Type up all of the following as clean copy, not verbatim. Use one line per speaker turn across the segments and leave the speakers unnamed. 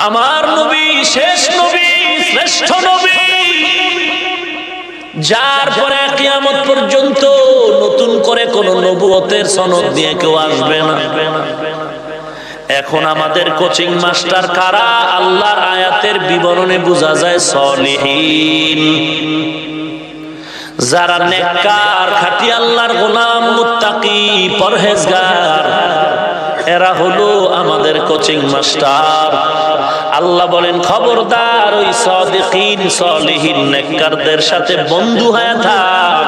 আমার নবী শেষ নবী, শ্রেষ্ঠ নবী, যার পরে কিয়ামত পর্যন্ত নতুন করে কোন নবুয়তের সনদ নিয়ে কেউ আসবে না। এখন আমাদের কোচিং মাস্টার কারা? আল্লাহর আয়াতের বিবরণে বোঝা যায় সলিহিন, যারা নেককার, খাঁটি আল্লাহর গোলাম, মুত্তাকি, পরহেজগার, এরা হলো আমাদের কোচিং মাস্টার। আল্লাহ বলেন খবরদার ওই সাদিকিন, সলিহিন, নেককারদের সাথে বন্ধু হয়ে থাক।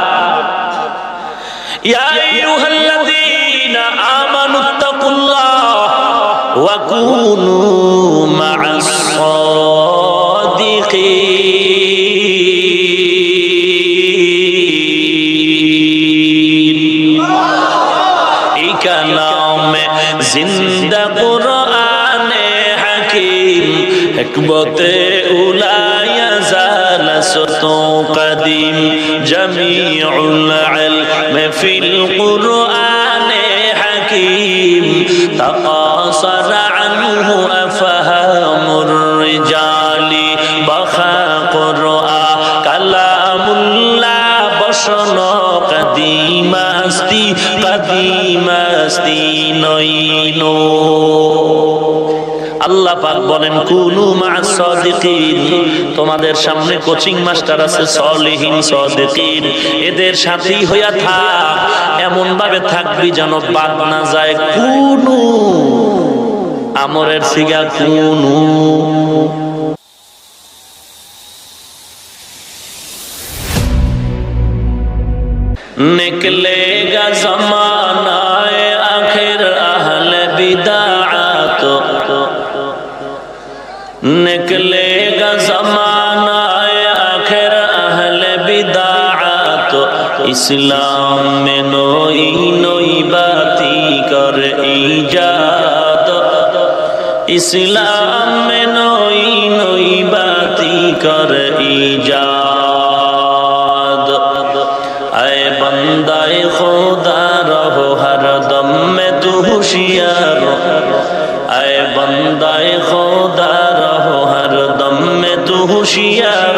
ইয়া আইয়ুহাল্লাযীনা আমানুত্তাকুল্লাহ ওয়া কুনু মা'আস সাদিকিন। এই কালামে জিন্দা কুরআনে হাকীম, হিকমতে উলা ইয়াজাল সুতু কদীম, জামিউল ইলম ফিল কুরআনে হাকীম, তাকাসার আনহু আফহামুর রিজালি, বাখা কুরআ কালামুল্লাহ, বসন কদিমাস্তি, কদিমাস্তি নইনো। আল্লাহ পাক বলেন কুনু মা'আস সাদিকিন, তোমাদের সামনে কোচিং মাস্টার আছে সলিহিন, সাদিকিন, এদের সাথেই হইয়া থাক। এমন ভাবে থাকবি যেন বাদ না যায়। কুনু আমরের সিগা কুনু। निकलेगा ज़मानाए आखिर अहले बिदाअत, निकलेगा ज़मानाए आखिर अहले बिदाअत, इस्लाम में नई नई बाती कर ईजाद, इस्लाम में नई नई बाती कर ईजाद। ऐ बंदाए खुदा रहो हर दम में तू होशियार, ऐ बंदाए खुदा रहो हर दम में तू होशियार,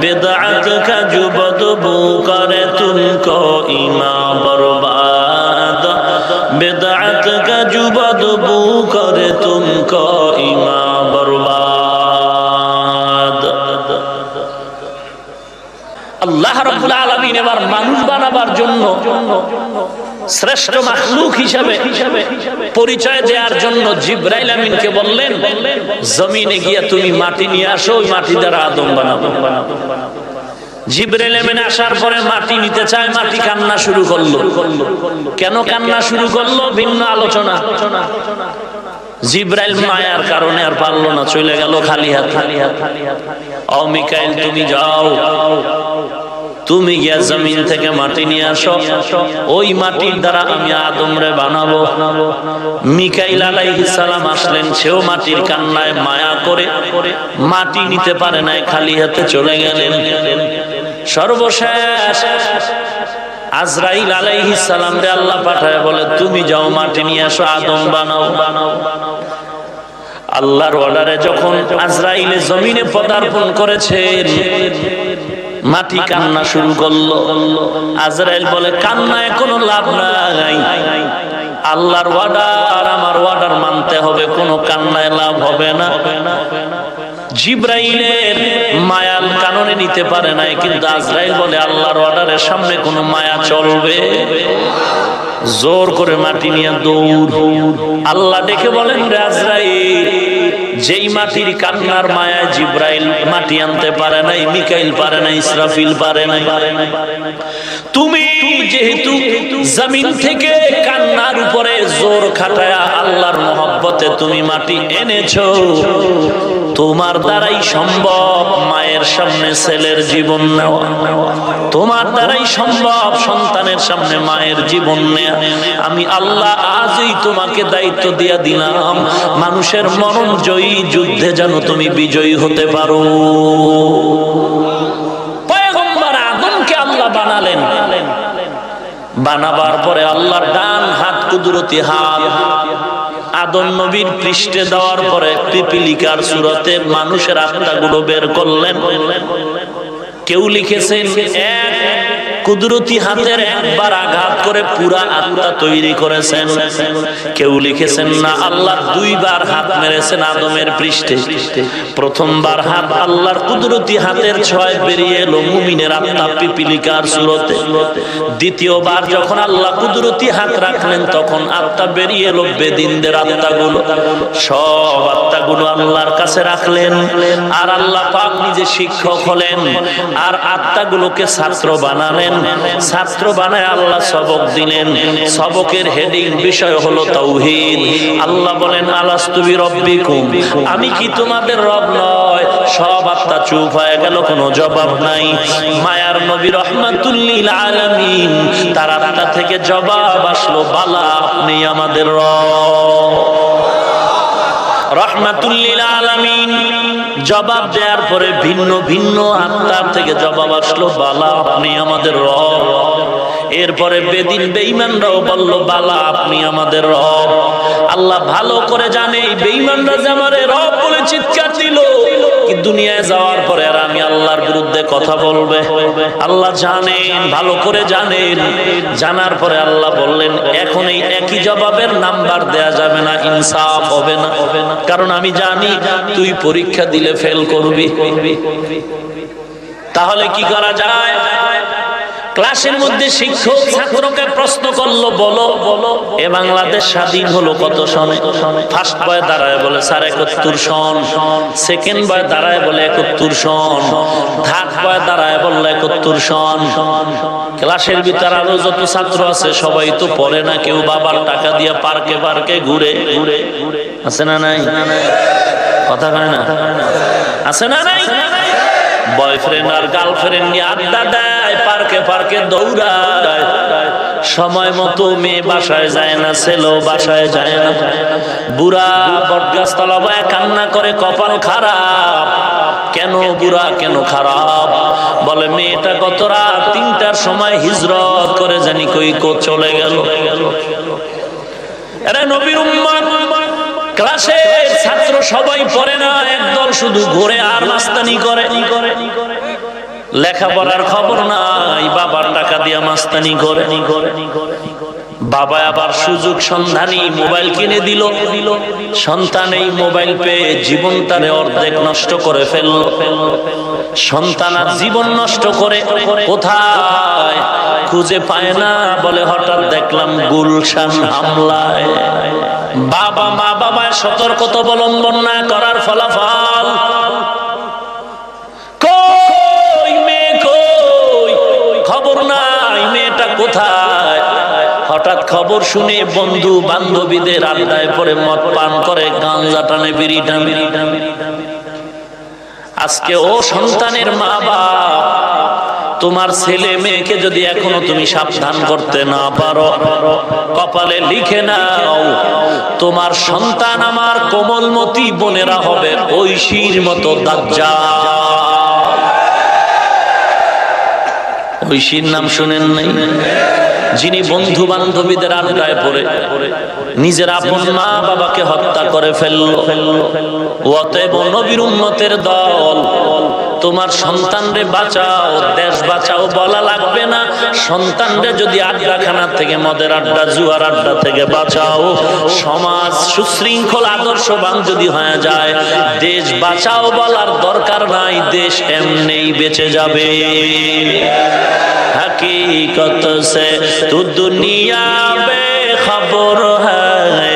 बिदअत का जो बदबू करे तुमको ईमान बर्बाद, बिदअत का जो बदबू करे तुमको ईमान बर्बाद। আল্লাহ রাব্বুল আলামিন এবার মানুষ বানাবার জন্য শ্রেষ্ঠ মাখলুক হিসাবে পরিচয় দেওয়ার জন্য জিবরাইল আমিনকে বললেন জমিনে গিয়া তুমি মাটি নিয়ে আসো, ওই মাটি দ্বারা আদম বানাবো। জিবরাইল আমিন আসার পরে মাটি নিতে চায়, মাটি কান্না শুরু করলো। কেন কান্না শুরু করলো? ভিন্ন আলোচনা। জিবরাইল মায়ার কারণে আর পারলো না, চলে গেল খালি হাত। ও মিকাইল তুমি যাও, তুমি গিয়া জমিন থেকে মাটি নিয়ে আসো, ওই মাটির দ্বারা আমি আদম রে বানাবো। মিকাইল আলাইহিস সালাম আসলেন, সেও মাটির কান্নায় মায়া করে মাটি নিতে পারে নাই, খালি হাতে চলে গেলেন। সর্বশেষ আজরাইল আলাইহিস সালাম রে আল্লাহ পাঠায় বলে তুমি যাও মাটি নিয়ে আসো, আদম বানাও। আল্লাহর অর্ডারে যখন আজরাইল জমিনে পদার্পণ করেছেন, মাটি কান্না শুরু করলো। আজরাইল বলে কান্নায় কোনো লাভ নাই, আল্লাহর অর্ডার, আমার অর্ডার মানতে হবে, কোনো কান্নায় লাভ হবে না। জিবরাইলের মায়ার কারণে নিতে পারে নাই, কিন্তু আজরাইল বলে আল্লাহর অর্ডারের সামনে কোনো মায়া চলবে? জোর করে মাটি নিয়ে দৌড়। আল্লাহ ডেকে বলেন রে আজরাইল, যেই মাটির কান্নার মায়া জিবরাইল মাটি আনতে পারে নাই, মিকাইল পারে নাই, ইসরাফিল পারে নাই, তুমি যেহেতু জমিন থেকে কান্নার উপরে জোর খাটায়া আল্লাহর মহব্বতে তুমি মাটি এনেছো, তোমার দ্বারাই সম্ভব মায়ের সামনে ছেলের জীবন নেওয়া, তোমার দ্বারাই সম্ভব সন্তানের সামনে মায়ের জীবন নেওয়া। আমি আল্লাহ আজই তোমাকে দায়িত্ব দিয়া দিলাম, মানুষের মরণ জয়ী যুদ্ধে যেন তুমি বিজয়ী হতে পারো। পয়গম্বর আদমকে আল্লাহ বানালেন, বানাবার পরে আল্লাহর ডান হাত কুদরতি হাত আদম নবীর পৃষ্ঠে দেওয়ার পরে পিপিলিকার সূরতে মানুষের আত্মাগুলো বের করলেন। কেউ লিখেছেন এক কুদরতি হাতের একবার আঘাত করে পুরা আত্মা তৈরি করেছেন। কেউ লিখেছেন না, আল্লাহ দুইবার হাত মেরেছেন আদমের পৃষ্ঠে। প্রথমবার হাত আল্লাহর কুদরতি হাতের ছোঁয়ায় বেরিয়ে এলো মুমিনের আত্মা পিপিলিকার সূরতে। দ্বিতীয়বার যখন আল্লাহ কুদরতি হাত রাখলেন তখন আত্মা বেরিয়ে এলো বেদিনদের আত্মাগুলো। সব আত্মাগুলো আল্লাহর কাছে রাখলেন আর আল্লাহ পাক নিজে শিক্ষক হলেন আর আত্মাগুলোকে ছাত্র বানালেন। ছাত্র বানায় আল্লাহ সবক দিলেন। সবকের হেডিং বিষয় হলো তাওহীদ। আল্লাহ বলেন আলাস্তু বিরাব্বিকুম, আমি কি তোমাদের রব নয়? সব আত্মা চুপ হয়ে গেল, কোনো জবাব নাই। মায়ার নবী রাহমাতুল লিল আলামিন, তার আত্মা থেকে জবাব আসলো, বালা আপনি আমাদের রব। রাহমাতুল লিল আলামিন জবাব দেওয়ার পরে ভিন্ন ভিন্ন আত্মার থেকে জবাব আসলো, বালা আপনি আমাদের রব। এরপরে বেদিন বেঈমানরাও বলল, বালা আপনি আমাদের রব। আল্লাহ ভালো করে জানে এই বেঈমানরা যে আমারে রব বলে চিৎকার দিল, কি দুনিয়ায় যাওয়ার পরে আর আমি আল্লাহর বিরুদ্ধে কথা বলবে। আল্লাহ জানেন, ভালো করে জানেন। জানার পরে আল্লাহ বললেন, এখন এই একই জবাবের নাম্বার দেয়া যাবে না, ইনসাফ হবে না। কারণ আমি জানি তুই পরীক্ষা দিলে ফেল করবি। তাহলে কি করা যায়? ক্লাসের মধ্যে শিক্ষক ছাত্রকে প্রশ্ন করলো, বলো এ বাংলাদেশ স্বাধীন হলো কত সনে? ফার্স্ট বয় দাঁড়ায় বলে স্যার 71 সন। সেকেন্ড বয় দাঁড়ায় বলে 71 সন। থার্ড বয় দাঁড়ায় বললো 71 সন। ক্লাসের ভিতর আরো যত ছাত্র আছে সবাই তো পড়ে না, কেউ বাবার টাকা দিয়ে পার্কে পার্কে ঘুরে আছে না নাই? কথা কয় না? আছে না নাই? বয়ফ্রেন্ড আর গার্লফ্রেন্ড নিয়ে আড্ডা দেয়, পার্কে পার্কে দৌড়ায়। সময় মতো মেয়ে বাসায় যায় না, ছেলেও বাসায় যায় না। বুড়া বটগাছ তলা বয়ে কান্না করে, কপাল খারাপ। কেন বুড়া, কেন খারাপ? বলে মেয়েটা গত রাত 3টার সময় হিজরত করে জানি কই চলে গেল। এরা নবীর উম্মত। ক্লাসের ছাত্র সবাই পড়ে না, একদল শুধু ঘুরে আর মাস্তানি করে। লেখাপড়ার খবর নাই, বাবার টাকা দিয়ে মাস্তানি করে। বাবা আবার সুযোগ সন্ধানী মোবাইল কিনে দিল। সন্তান এই মোবাইল পেয়ে জীবনটারে অর্ধেক নষ্ট করে ফেলল। সন্তান আর জীবন নষ্ট করে কোথায় খুঁজে পায় না। বলে হঠাৎ দেখলাম গুলশান হামলায়। বাবা মা বাবায় সতর্কতা অবলম্বন না করার ফলাফল। কই মেয়ে, কই খবর নাই, মেয়েটা কোথায়? হঠাৎ খবর শুনে বন্ধু বান্ধবীদের আড্ডায় পরে মদ পান করে, গাঁজা টানে, বিড়ি টানে। আজকে ও সন্তানের মা বাপ, তোমার ছেলে মেয়েকে যদি এখনো তুমি সাবধান করতে না পারো, কপালে লিখে নাও তোমার সন্তান আমার কোমলমতি বোনেরা হবে ঐশীর মতো দাজ্জাল। ঐশীর নাম শুনেন নাই? যিনি বন্ধু বান্ধবীদের আড্ডায় পড়ে নিজের আপন মা বাবাকে হত্যা করে ফেলল। অতএব নবীর উম্মতের দল, তোমার সন্তানরে বাঁচাও, দেশ বাঁচাও বলা লাগবে না। সন্তানরে যদি আড্ডাখানা থেকে, মদের আড্ডা, জুয়ার আড্ডা থেকে বাঁচাও, সমাজ সুশৃঙ্খল আদর্শবান যদি হয়ে যায়, দেশ বাঁচাও বলার দরকার নাই, দেশ এমনিই বেঁচে যাবে। हकीकत से तू दुनिया बेखबर है,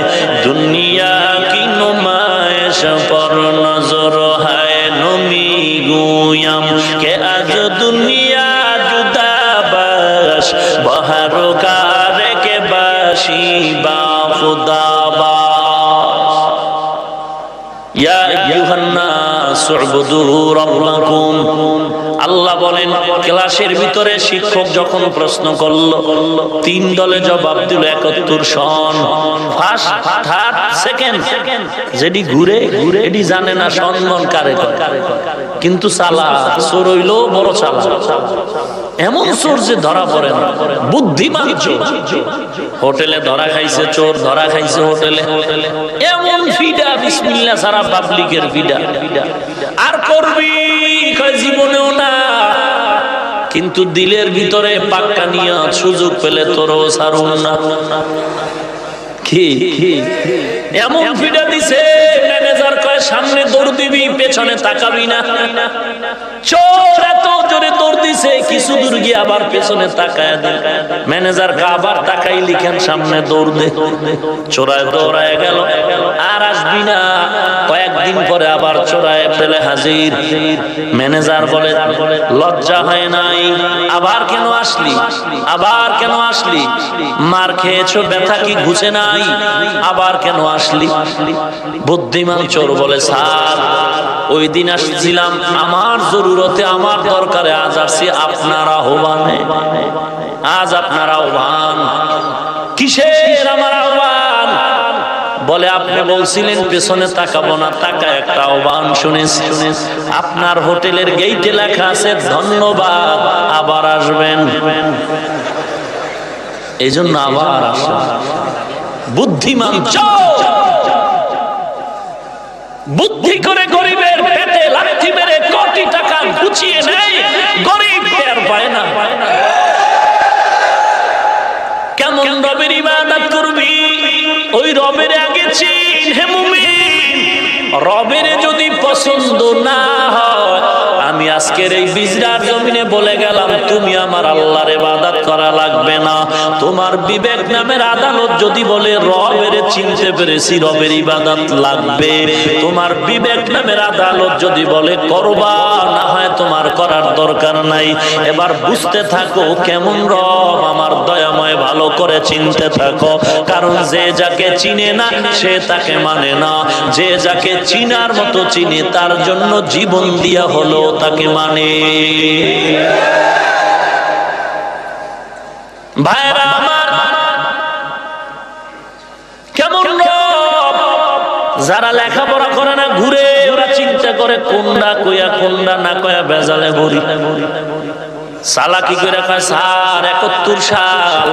दुनिया की नुमाइश पर नजर है। नमी गुयम के आज दुनिया जुदा बस, बहर कार के बाशी बा खुदा बा। या अय्युहान नास उ'बुदू रब्बाकुम। আল্লাহ বলেন, ক্লাসের ভিতরে শিক্ষক যখন প্রশ্ন করলো, 3 দলে জবাব দিল 71 সন। First, third, second. যেটি ঘুরে এটি জানে না সম্মান কারে করে। কিন্তু চালা চোর হইলো বড় চালা, এমন চোর যে ধরা পড়ে না, বুদ্ধিমান চোর। হোটেলে ধরা খাইছে চোর, ধরা খাইছে হোটেলে, এমন ফিডা বিসমিল্লাহ সারা পাবলিকের ফিডা। আর করবি কয় জীবনেও না, কিন্তু দিলের ভিতরে পাক্কা নিয়ত, সুযোগ পেলে তোরও ছাড়ুন না। কি এমন ফিডা দিছে, ম্যানেজার কয় সামনে দৌড় দিবি, পেছনে তাকাবি না। চোর এত জোরে দৌড় দিছে, কিছু দূর গিয়ে আবার পেছনে তাকায় দেয়। ম্যানেজার কা আবার তাকাই লিখেন, সামনে দৌড় দে। চোরায় দৌড়ায় গেল, আর আসবি না। কয়েকদিন পরে আবার চোরায় ফেলে হাজির। ম্যানেজার বলে লজ্জা হয় নাই? আবার কেন আসলি? আবার কেন আসলি? মার খেয়েছো, ব্যথা কি ঘুচে নাই? আবার কেন আসলি? বুদ্ধিমান চোর বলে স্যার ওই দিন আসছিলাম আমার জরুরতে, আমার দরকারে, আজ আসছি আপনার আহ্বানে। আজ আপনার আহ্বান। কিসের আমার আহ্বান? বলে আপনি বলছিলেন পেছনে তাকাবো না, তাকা একটা আহ্বান শুনেছি। আপনার হোটেলের গেইটে লেখা আছে ধন্যবাদ, আবার আসবেন। এই জন্য আবার আসেন। বুদ্ধিমান চোর বুদ্ধি করে গরিবের পেটে লাথি মেরে কোটি টাকা গুছিয়ে নেয়, গরিব টের পায় না। কেমন রবের ইবাদত করবি, ওই রবের আগে চিন। হে মুমিন, রবের যদি পছন্দ না হয়, আমি আজকের এই বিজরার জমিনে বলে গেলাম, তুমি আমার আল্লাহর ইবাদত করা লাগবে না। তোমার বিবেক নামের আদালত যদি বলে রবের চিনতে পেরেছি, রবের ইবাদত লাগবে। তোমার বিবেক নামের আদালত যদি বলে করবা, না হয় তোমার করার দরকার নাই। এবার বুঝতে থাকো কেমন রব আমার দয়াময়, ভালো করে চিনতে থাকো। কারণ যে যাকে চিনে না সে তাকে মানে না, যে যাকে চিনার মতো চিনে তার জন্য জীবন দিয়া হলো তাকে মানে। ভাইরা আমার, কেমন রব? যারা লেখাপড়া করে না, ঘুরে ওরা চিন্তা করে কোনটা কইয়া কোনটা না কইয়া বেজালে ভরি। চালাকি করে কয় স্যার 71 সাল,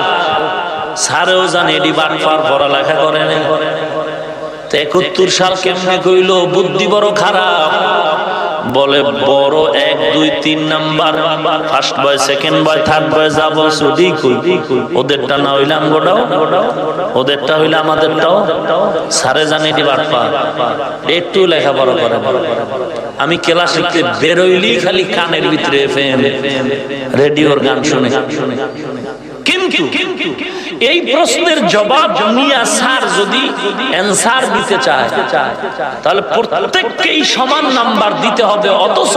স্যারেও জানে এটি বাটপার, পড়ালেখা করে না। 71 সাল কেমনে কইলো? বুদ্ধি বড় খারাপ। বলে বড় 1 2 3 number, first boy, second boy, third বয় যাব শুধু কই। ওদেরটা না হইলে আমগোটাও, ওদেরটা হইলে আমাদেরটাও। স্যারে জানে এটি বাটপার, একটু লেখাপড়া করে। আমি ক্লাস শিখতে বেরোইলি খালি কানের ভিতরে এফএম রেডিওর গান শুনে। কিন্তু এই প্রশ্নের জবাব নিয়ে স্যার যদি অ্যানসার দিতে চায়, তাহলে প্রত্যেককেই সমান নাম্বার দিতে হবে। অথচ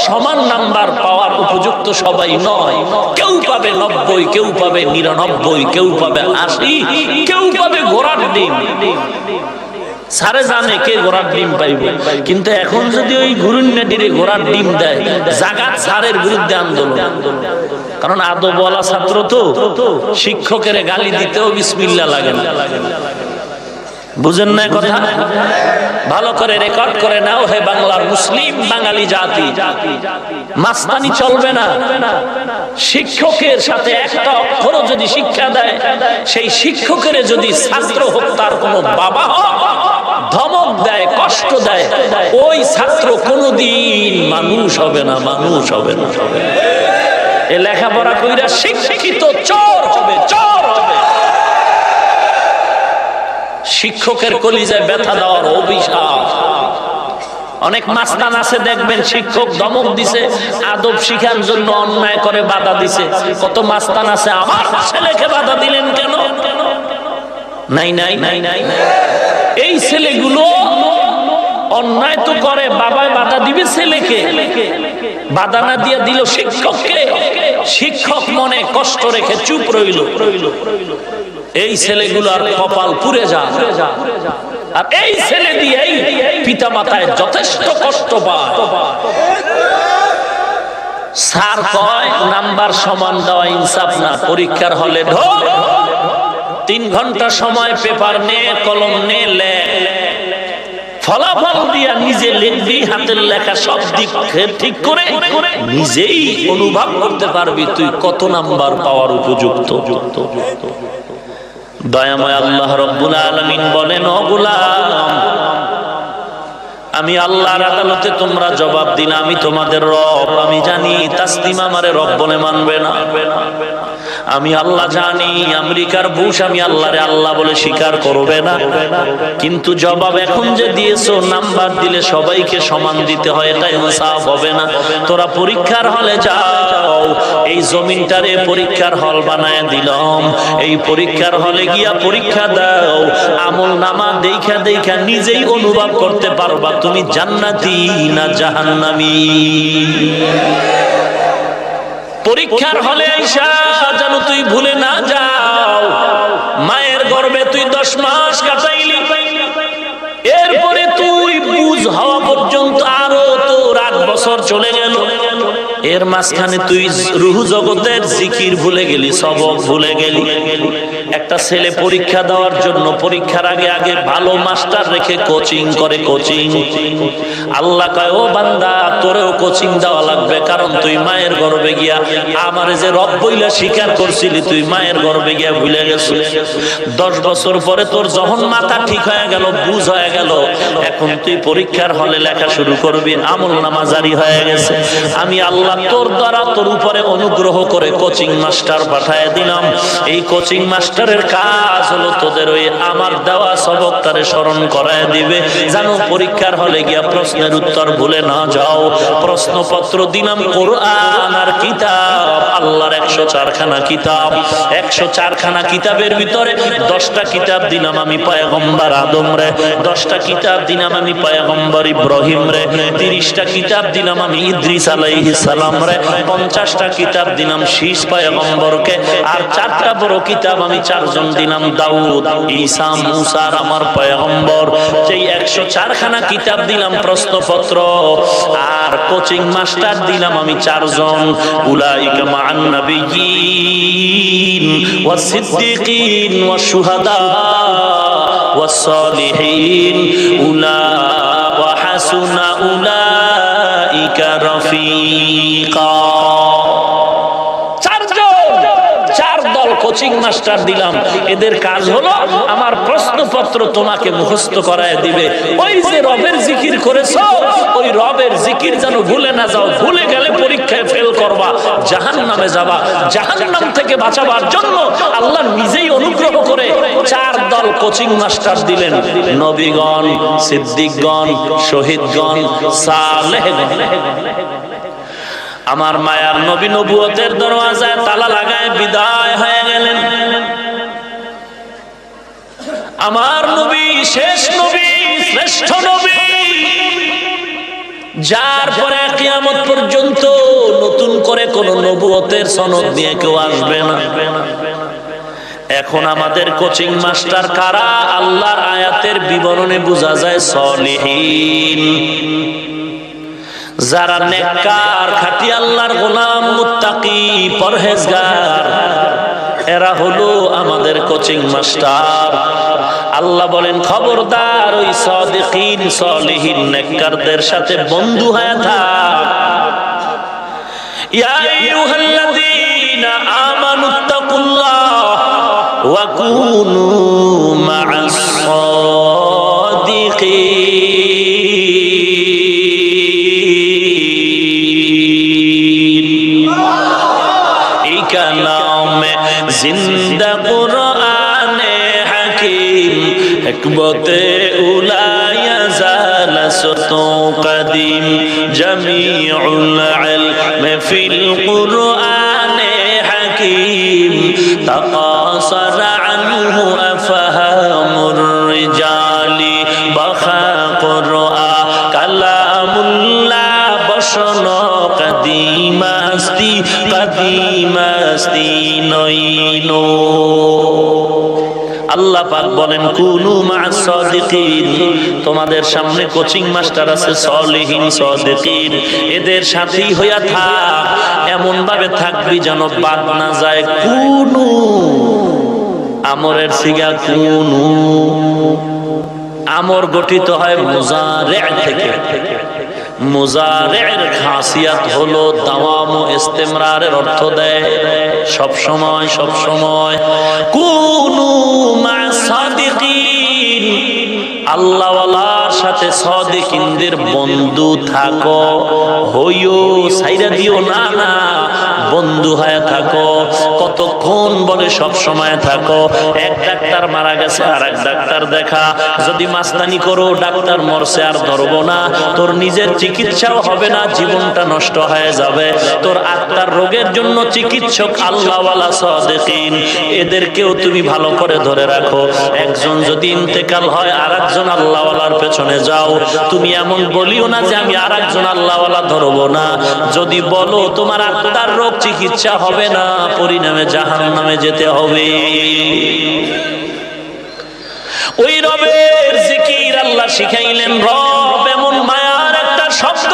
সমান নাম্বার পাওয়ার উপযুক্ত সবাই নয়। কেউ পাবে 90, কেউ পাবে 99, কেউ পাবে 80, কেউ পাবে ঘোড়ার ডিম। সারে জানে কে ঘোড়ার ডিম পাইবে। কিন্তু এখন যদি ওই ঘুরুন্নাটিরে ঘোড়ার ডিম দেয়, জাগাত সারের বিরুদ্ধে আন্দোলন। কারণ আদবওয়ালা ছাত্র তো, শিক্ষকের গালি দিতেও বিসমিল্লাহ লাগে না। বুঝেন না কথা? ভালো করে রেকর্ড করে নাও। হে বাংলার মুসলিম বাঙালি জাতি, মাস্তানি চলবে না। শিক্ষকের সাথে একটা অক্ষরও যদি শিক্ষা দেয়, সেই শিক্ষকের যদি ছাত্র হোক, তার কোনো বাবা হোক, ধমক দেয়, কষ্ট দেয়, ওই ছাত্র কোনোদিন মানুষ হবে না, মানুষ হবে না। এ লেখাপড়া কইরা শিক্ষিত চোর হবে, চোর হবে। শিক্ষকের কলিজায় ব্যথা দেওয়ার অভিশাপ। অনেক মাস্তান আছে দেখবেন, শিক্ষক ধমক দিছে, আদব শিখার জন্য অন্যায় করে বাধা দিছে। কত মাস্তান আছে, আমার ছেলেকে বাধা দিলেন কেন? নাই নাই নাই নাই। এই ছেলেগুলো অন্যায় তো করে, বাবায় বাধা দিবে ছেলেকে, বাধা না দিয়ে দিল শিক্ষককে। শিক্ষক মনে কষ্ট রেখে চুপ রইল। এই ছেলেগুলো আর কপাল পুড়ে যায়। আর এই ছেলে দিয়েই পিতা মাতায় যথেষ্ট কষ্ট পায়। স্যার কয় নাম্বার সমান দেওয়া ইনসাফ না। পরীক্ষার হলে ঢোক, 3 ঘন্টা সময়, পেপার নে, কলম নে, লেখ। ফলাফল দিয়া নিজে লিখবি, হাতের লেখা সব দিক ঠিক করে নিজেই অনুভব করতে পারবি তুই কত নাম্বার পাওয়ার উপযুক্ত। দয়াময় আল্লাহ রব্বুল আলামিন বলেন, ও গোলাম, আমি আল্লাহর আদালতে তোমরা জবাব দিন, আমি তোমাদের রব। আমি জানি তাসলিম আমারে রব বলে মানবে না। আমি আল্লাহ জানি আমেরিকার বুশ আমি আল্লাহরে আল্লাহ বলে স্বীকার করবে না। কিন্তু জবাব এখন যে দিয়েছো, নাম্বার দিলে সবাইকে সমান দিতে হয়, এটা ইনসাফ হবে না। তোরা পরীক্ষার হলে যাও, এই জমিনটারে পরীক্ষার হল বানায় দিলাম, এই পরীক্ষার হলে গিয়া পরীক্ষা দাও। আমল নামা দেখা দেখা নিজেই অনুভব করতে পারবা তুমি জান্নাতি না জাহান্নামী। পরীক্ষার হলে আইসা যেন তুই ভুলে না যাও, মায়ের গর্ভে তুই 10 মাস কাটাইলি, এরপরে তুই বুঝ হওয়া পর্যন্ত আরো তোর 8 বছর চলে গেল। এর মাঝখানে তুই রূহ জগতের জিকির ভুলে গেলি, সবক ভুলে গেলি। একটা ছেলে পরীক্ষা দেওয়ার জন্য পরীক্ষার আগে আগে ভালো মাস্টার রেখে কোচিং করে, কোচিং। আল্লাহ কয়, ও বান্দা, তোরেও কোচিং দেওয়া লাগবে, কারণ তুই মায়ের গর্ভে গিয়া আমার যে রব বইলা স্বীকার করছিলি, তুই মায়ের গর্ভে গিয়া ভুলে গেছিস। 10 বছর পরে তোর যখন মাথা ঠিক হয়ে গেল, বুঝ হয়ে গেল, এখন তুই পরীক্ষার হলে লেখা শুরু করবি, আমল নামা জারি হয়ে গেছে। আমি আল্লাহ তোর দ্বারা তোর উপরে অনুগ্রহ করে কোচিং মাস্টার পাঠায় দিলাম। এই কোচিং মাস্টারের কাজ হলো তোদের ওই আমার দেওয়া সবকটারে স্মরণ করায় দিবে, জানো পরীক্ষার হলে গিয়া প্রশ্নের উত্তর ভুলে না যাও। প্রশ্নপত্র দিলাম কোরআন আর কিতাব, আল্লাহর 104 খানা কিতাব। 104 খানা কিতাবের ভিতরে 10টা কিতাব দিলাম আমি পয়গম্বর আদম রে, 10টা কিতাব দিলাম আমি পয়গম্বর ইব্রাহিম রে, 30টা কিতাব দিলাম আমি ইদ্রিস আলাইহিস সালাম রে, 50টা কিতাব দিলাম শীষ পয়গম্বরকে, আর 4টা বড় কিতাব আমি 4 জন দিলাম, দাউদ, ঈসা, মুসা আর আমার পয়গম্বর। যেই 104 খানা কিতাব দিলাম প্রশ্নপত্র, আর কোচিং মাস্টার দিলাম আমি 4 জন। উলাইকা মা'আন নাবিয়্যিন ওয়াস সিদ্দীকিন ওয়াস শুহাদা ওয়াস সালিহিন ওয়া হাসুনা উলাইকা রাফিকা। 4 দল কোচিং মাস্টার দিলাম, এদের কাজ হলো আমার প্রশ্নপত্র তোমাকে মুখস্থ করায় দিবে। ওই যে রবের জিকির করেছো, ওই রবের জিকির যেন ভুলে না যাও, ভুলে গেলে পরীক্ষায় ফেল করবা, জাহান্নামে যাবা। জাহান্নাম থেকে বাঁচাবার জন্য আল্লাহ নিজেই অনুগ্রহ করে 4 দল কোচিং মাস্টার দিলেন, নবীগণ, সিদ্দিকগণ, শহীদগণ, সালেহগণ। আমার মায়ার নবী নবুয়তের দরওয়াজায় তালা লাগায় বিদায় হয়ে গেলেন। আমার নবী শেষ নবী, শ্রেষ্ঠ নবী, যার পরে কিয়ামত পর্যন্ত নতুন করে কোন নবুয়তের সনদ নিয়ে কেউ আসবে না। এখন আমাদের কোচিং মাস্টার কারা? আল্লাহর আয়াতের বিবরণে বোঝা যায় সলিহিন, যারা নেককার, খাঁটি আল্লাহর গোলাম, মুত্তাকি, পরহেজগার, এরা হলো আমাদের কোচিং মাস্টার। আল্লাহ বলেন, খবরদার ওই সাদিকিন, সলিহিন, নেককারদের সাথে বন্ধু হয়ে থাক। ইয়া আইয়ুহাল্লাযীনা আমানুত্তাকুল্লাহ ওয়া কুনু মা'আস সাদিকিন। এই কালামে জিন্দা কুরআনে হাকিম, হিকমতে উলায়া জালাসতু কদিম, জামিউল ইলম ফিল কুরআনে হাকিম, তাকাসার আনহু আফহামুর রিজালি, বাখা কুরআন কালামুল্লাহ, বসন কদিমাস্তি, কদিমাস্তি নইনো। আল্লাহ পাক বলেন, কুনু মা'আস সাদিকিন, তোমাদের সামনে কোচিং মাস্টার আছে সলিহিন, সাদিকিন, এদের সাথেই হইয়া থাক। এমন ভাবে থাকবি যেন বাদ না যায়। কুনু, আমরের সিগা কুনু, আমর গঠিত হয় মুজারে থেকে। মুজারের খাসিয়াত হলো দাওয়াম ও ইস্তেমরারের অর্থ দেয় সব সময় সব সময়। কুনু মা সাদিকিন, আল্লাহওয়ালার সাথে সাদিকিনদের বন্ধু থাকো, হইও সাইরা দিও না, না বন্ধু হয়ে থাকো। কতক্ষণ বলে সব সময় থাকো। এক ডাক্তার মারা গেছে আর এক ডাক্তার দেখা, যদি মাস্তানি করো ডাক্তার মরছে আর ধরবো না, তোর নিজের চিকিৎসাও হবে না, জীবনটা নষ্ট হয়ে যাবে। তোর আত্মার রোগের জন্য চিকিৎসক আল্লাহওয়ালা সাদিকিন, এদেরকেও তুমি ভালো করে ধরে রাখো। একজন যদি ইন্তেকাল হয় আর একজন আল্লাহওয়ালার পেছনে যাও। তুমি এমন বলিও না যে আমি আর একজন আল্লাহওয়ালা ধরবো না। যদি বলো তোমার আত্মার রোগ চিকিৎসা হবে না, পরিণামে জাহান্নামে যেতে হবে। ওই রবের জিকির আল্লাহ শিখাইলেন। রব এমন মায়ার একটা শব্দ,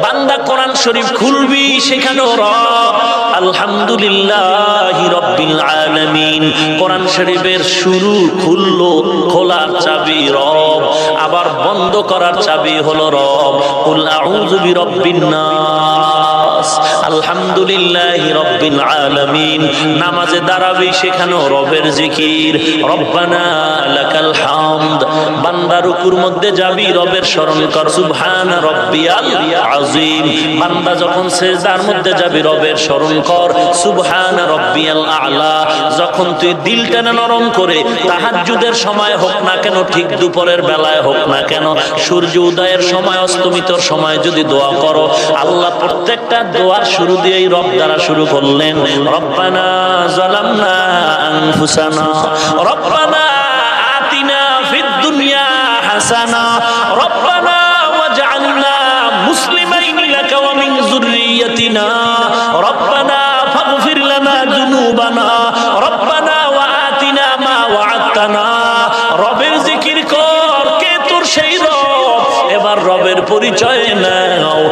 বান্দা কোরআন শরীফ খুলবি সেখানেও রব। আলহামদুলিল্লাহি রাব্বিল আলামিন, কোরআন শরীফের শুরু খুললো, খোলার চাবি রব, আবার বন্ধ করার চাবি হলো রব। কুল আউযু বিরাব্বিন নাস, আলহামদুলিল্লাহি রাব্বিল আলামিন। নামাজে দাঁড়াবি সেখানেও রবের জিকির, রব্বানা লাকাল হামদ। বান্দা রুকুর মধ্যে যাবি রবের স্মরণ কর, সুবহানা রাব্বিয়াল আযীম। বান্দা যখন সিজদার মধ্যে যাবি রবের স্মরণ কর, সুবহানা রাব্বিয়াল আ'লা। যখন তুই দিলটা নরম করে তাহাজ্জুদের সময় হোক না কেন, ঠিক দুপুরের বেলায় হোক না কেন, সূর্য উদয়ের সময় অস্তমিতর সময় যদি দোয়া করো, আল্লাহ প্রত্যেকটা দোয়ার শুরু দিয়েই রব দ্বারা শুরু করলেন। রব্বানা যালামনা আনফুসানা, রব্বানা আতিনা ফিদ দুনিয়া হাসানা, রব্বানা ওয়াজআলনা মুসলিমাইনি লাকা ওয়া মিন যুররিয়াতিনা, রব্বানা ফাগফির লানা যুনুবানা, রব্বানা ওয়া আতিনা মা ওয়া'আদতানা। রবের জিকির কর, কে তোর সেই রব। এবার রবের পরিচয় নাও।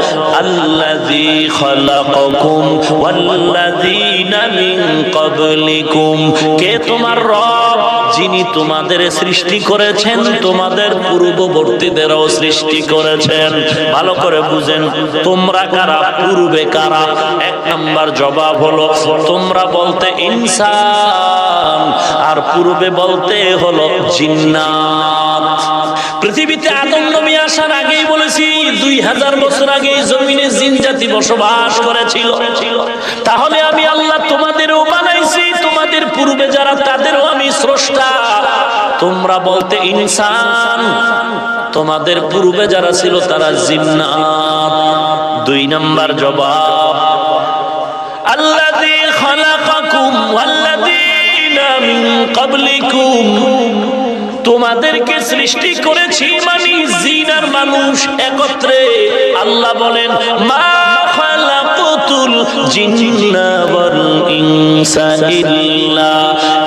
আল্লাযী খালাকাকুম ওয়াল্লাযীনা মিন ক্বাবলিকুম, কে তোমার রব? যিনি তোমাদের সৃষ্টি করেছেন, তোমাদের পূর্ববর্তীদেরও সৃষ্টি করেছেন। ভালো করে বুঝেন, তোমরা কারা, পূর্বে কারা? এক নাম্বার জবাব হলো তোমরা বলতে ইনসান, আর পূর্বে বলতে হলো জিন্নাত। পৃথিবীতে আদম নবী আসার আগেই বলেছি 2000 বছর আগে জমিনে জিন জাতি বসবাস করেছিল। তাহলে আমি আল্লাহ তোমাদেরও বানাইছি, তোমাদের পূর্বে যারা তাদেরও আমি স্রষ্টা। তোমরা বলতে ইনসান, তোমাদের পূর্বে যারা ছিল তারা জিন্নাত। 2 নাম্বার জবাব, আল্লাযী খালাকাকুম ওয়াল্লাযীনা মিন ক্বাবলিকুম, তোমাদেরকে সৃষ্টি করেছি মানে জিন আর মানুষ একত্রে। আল্লাহ বলেন মা খালাকাতুল জিন্না ওয়াল ইনসা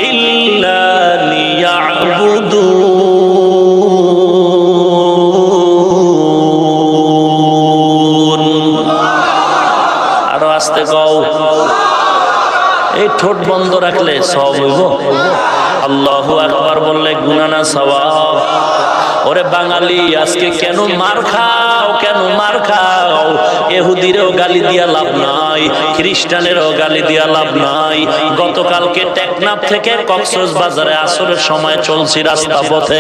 ইল্লা লিয়াবুদুন। আরো আস্তে কও, এই ঠোঁট বন্ধ রাখলে সব হইব। আল্লাহু আকবার বললে গুনাহ না সওয়াব। ওরে বাঙালি, আজকে কেন মার খাও, কেন মার খাও? ইহুদিরও গালি দিয়া লাভ নাই, খ্রিস্টানেরও গালি দিয়া লাভ নাই। গতকালকে টেকনাফ থেকে কক্সবাজারে আসরের সময় চলছি রাস্তা পথে,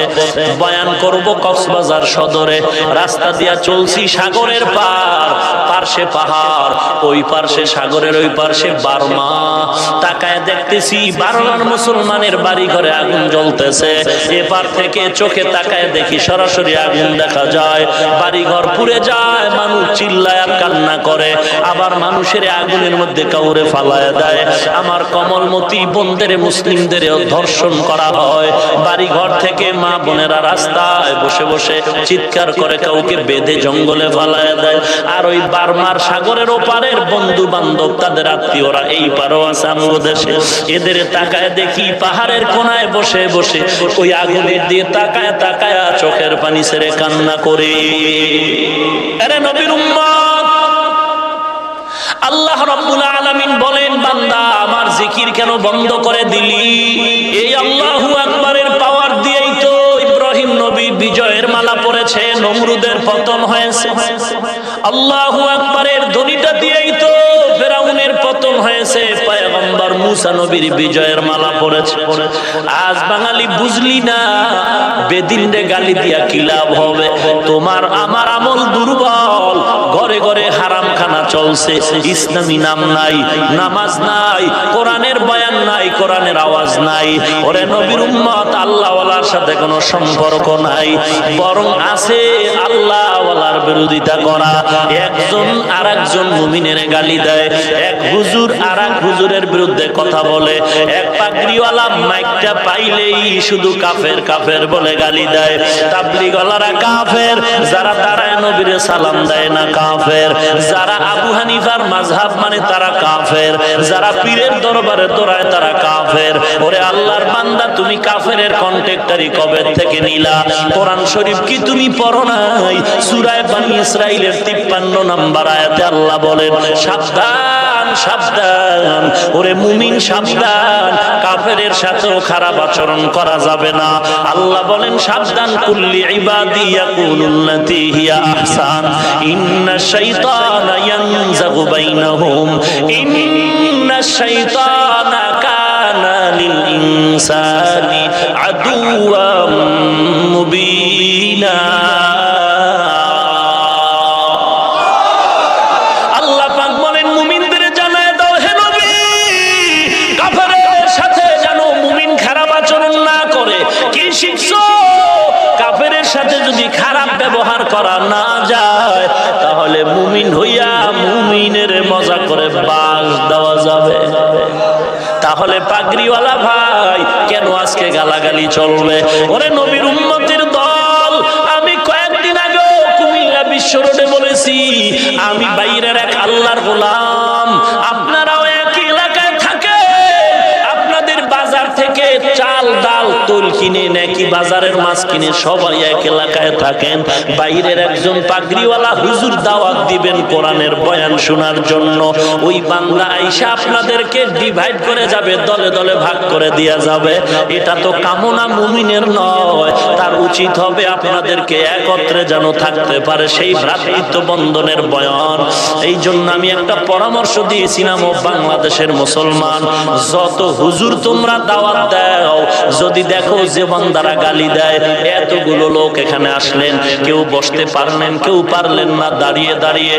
বয়ান করব কক্সবাজার সদরে। রাস্তা দিয়া চলছি সাগরের পার, পার্শ্বে পাহাড়, ওই পার্শ্বে সাগরের ওই পার্শ্বে বার্মা। তাকায় দেখতেছি বার্মার মুসলমানের বাড়ি ঘরে আগুন জ্বলতেছে। এপার থেকে চোখে তাকায় দেখি সরাসরি আগুন দেখা যায়, বাড়ি ঘর পুড়ে যায়, মানুষ চিল্লায় আর কান্না করে। আবার মানুষের আগুনের মধ্যে কাউরে ফালায় দেয়। আমার কমলমতি বোনদের মুসলিমদের ধর্ষণ করা হয়। বাড়ি ঘর থেকে মা বোনেরা রাস্তায় বসে বসে চিৎকার করে কাউকে বেঁধে জঙ্গলে ফালায় দেয়। আর ওই বার্মার সাগরের ওপারের বন্ধু বান্ধব, তাদের আত্মীয়রা এই পারও আছে আমগো দেশে। এদের তাকায় দেখি পাহাড়ের কোনায় বসে বসে ওই আগুনের দিয়ে তাকায় তাকায় চোখের পানি ছেড়ে কান্না করে। আরে নবীর উম্মত, আল্লাহ রাব্বুল আলামিন বলেন বান্দা আমার জিকির কেন বন্ধ করে দিলি? এই আল্লাহু আকবারের পাওয়ার দিয়েই তো ইব্রাহিম বিজয়ের মালা পরেছে, নমরুদের পতন হয়েছে। আল্লাহু আকবারের ধ্বনিটা দিয়েই তো ফেরাউনের পতন হয়েছে। পয়গম্বর মুসা নবীর বিজয়ের মালা পরেছে। আজ বাঙালি বুঝলি না, বেদিনরে গালি দিয়া কি লাভ হবে? তোমার আমার আমল দুর্বল, ঘরে ঘরে হারাম খানা চলছে, ইসলামী নাম নাই, নামাজ নাই, কোরআনের বয়ান নাই, কোরআনের আওয়াজ নাই। ওরে নবীর উম্মত, আল্লাহওয়ালার সাথে কোনো সম্পর্ক নাই, বরং আছে আল্লাহওয়ালার বিরোধিতা করা। একজন আর একজন মুমিনের গালি দেয়, এক হুজুর আর এক হুজুরের বিরুদ্ধে কথা বলে, এক পাগড়িওয়ালা মাইকটা পাইলেই শুধু কাফের কাফের বলে গালি দেয়। তাবলীগওয়ালারা কাফের, যারা দাঁড়ায় নবীরে সালাম দেয় না কাফের, যারা আবু হানিফার মাযহাব মানে তারা কাফের, যারা পীরের দরবারে দৌড়ায় তারা কাফের। ওরে আল্লাহর বান্দা, তুমি কাফেরের কন্ট্রাক্টরি কবে থেকে নিলা? কোরআন শরীফ কি তুমি পড়ো নাই? সূরা বনী ইসরাঈলের 53 নম্বর আয়াতে আল্লাহ বলেন, সাবধান সাবধান, ওরে মুমিন সাবধান, কাফেরের সাথেও খারাপ আচরণ করা যাবে না। আল্লাহ বলেন সাবধান, কুল্লি ইবাদি ইয়াকুলুল্লাতী হিয়া আহসান ইন্নাশ শাইতানা ইয়ানযাগু বাইনাহুম ইন্নাশ শাইতানা কানা লিল ইনসানি আদুওয়াম মুবিনা। কাফেরের সাথে যদি খারাপ ব্যবহার করা না যায়, তাহলে মুমিন হইয়া মুমিনের মজা করে বাস দেওয়া যাবে। তাহলে পাগড়িওয়ালা ভাই কেন আজকে গালাগালি চলবে? ওরে নবীর উম্মতের দল, আমি কয়েকদিন আগে কুমিল্লা বিশ্ব রোডে বলেছি, আমি বাইরের এক আল্লাহর গোলাম, আপনারাও একই এলাকায় থাকে, আপনাদের বাজার থেকে চাল ডাল তৈল কিনে নাকি বাজারের মাছ কিনে সবাই এক এলাকায় থাকেন। বাইরের একজন পাগড়িওয়ালা হুজুর দাওয়াত দিবেন কোরআনের বয়ান শোনার জন্য, ওই বান্দা আইসা আপনাদেরকে ডিভাইড করে যাবে, দলে দলে ভাগ করে দেয়া যাবে। এটা তো কামনা মুমিনের নয়। তার উচিত হবে আপনাদেরকে একত্রে যেন থাকতে পারে, সেই ভ্রাতৃত্ব বন্ধনের বয়ান। এই জন্য আমি একটা পরামর্শ দিয়েছিলাম, ও বাংলাদেশের মুসলমান, যত হুজুর তোমরা দাওয়াত দাও, যদি দেখো যে বান্দারা গালি দেয়, এতগুলো লোক এখানে আসলেন, কেউ বসতে পারলেন, কেউ পারলেন না, দাঁড়িয়ে দাঁড়িয়ে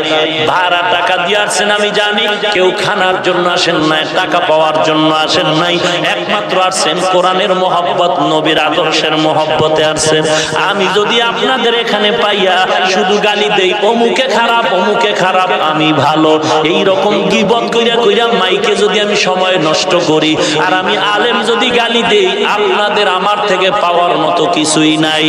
ভাড়া টাকা দিয়ে আসছেন আমি জানি, কেউ খানার জন্য আসেন নাই, টাকা পাওয়ার জন্য আসেন নাই, একমাত্র আসছেন কোরআনের মহব্বত, নবীর আদর্শের মহব্বতে আসছেন। আমি যদি আপনাদের এখানে পাইয়া শুধু গালি দেই, অমুকে খারাপ অমুকে খারাপ, আমি ভালো, এই রকম গীবত কইরা কইরা মাইকে যদি আমি সময় নষ্ট করি, আর আমি আলেম যদি গালি দেই, আপনাদের আমার থেকে পাওয়ার মতো কিছুই নাই।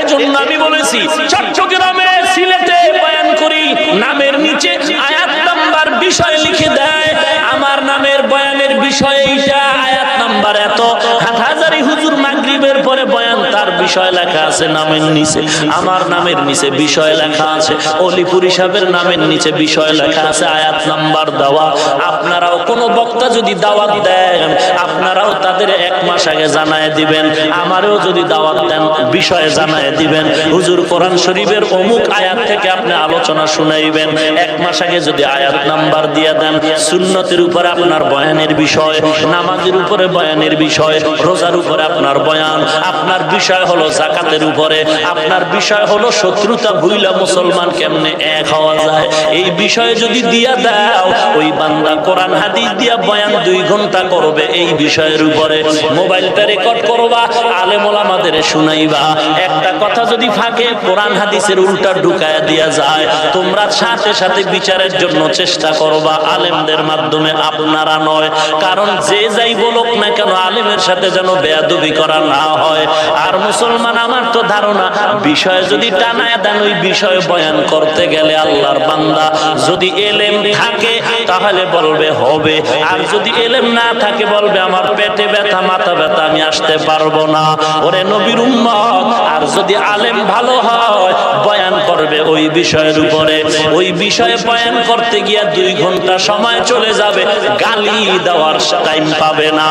এজন্য আমি বলেছি, চট্টগ্রামে সিলেটে বয়ান করি, নামের নিচে আয়াত নাম্বার বিষয় লিখে দেয়, আমার নামের বয়ানের বিষয় এইটা, আয়াত নাম্বার এত। হাটহাজারী হুজুর মাগরিবের পরে বয়ান, তার বিষয় লেখা আছে নামের নিচে, আমার নামের নিচে বিষয় লেখা আছে, অলিপুরি সাহেবের নামের নিচে বিষয় লেখা আছে, আয়াত নাম্বার দেওয়া। আপনারাও কোনো বক্তা যদি দাওয়াত দেন, আপনারাও তাদের এক মাস আগে জানায় দিবেন, আমারও যদি দাওয়াত দেন বিষয়ে জানায় দিবেন, হুজুর কোরআন শরীফের অমুক আয়াত থেকে আপনি আলোচনা শুনাইবেন, এক মাস আগে যদি আয়াত নাম্বার দিয়ে দেন। সুন্নতের উপরে আপনার বয়ানের বিষয়, নামাজের উপরে বয়ানের বিষয়, রোজার উপরে আপনার বয়ান, আপনার বিষয় হলো যাকাতের উপরে, আপনার বিষয় হলো শত্রুতা ভুইলা মুসলমান কেমনে এক হওয়া যায়, এই বিষয়ে যদি দিয়া দাও, ওই বান্দা কোরআন হাদিস দিয়া বয়ান 2 ঘন্টা করবে এই বিষয়ের উপরে। মোবাইলটা রেকর্ড করবা, আলেম ওলামাদের শুনাইবা, একটা কথা যদি ফাঁকে কোরআন হাদিসের উল্টা ঢুকায়া দিয়া যায়, তোমরা সাথে সাথে বিচারের জন্য চেষ্টা করবা, আলেমদের মাধ্যমে, আপনারা নয়। কারণ যে যাই বলুক না কেন, আলেমের সাথে যেন বেয়াদবি করা না হয়। আর মুসলমান, আমার তো ধারণা, বিষয় যদি টানায় দেন, ওই বিষয় বয়ান করতে গেলে আল্লাহর বান্দা যদি এলেম থাকে তাহলে বলবে হবে, আর যদি এলেম না থাকে বলবে আমার পেটে ব্যথা, মাথা ব্যথা, আমি আসতে পারবো না। ওরে নবীর উম্মত, আর যদি আলেম ভালো হয়, বয়ান করবে ওই বিষয়ের উপরে, ওই বিষয়ে বয়ান করতে গিয়া 2 ঘন্টা সময় চলে যাবে, গালি দেওয়ার টাইম পাবে না।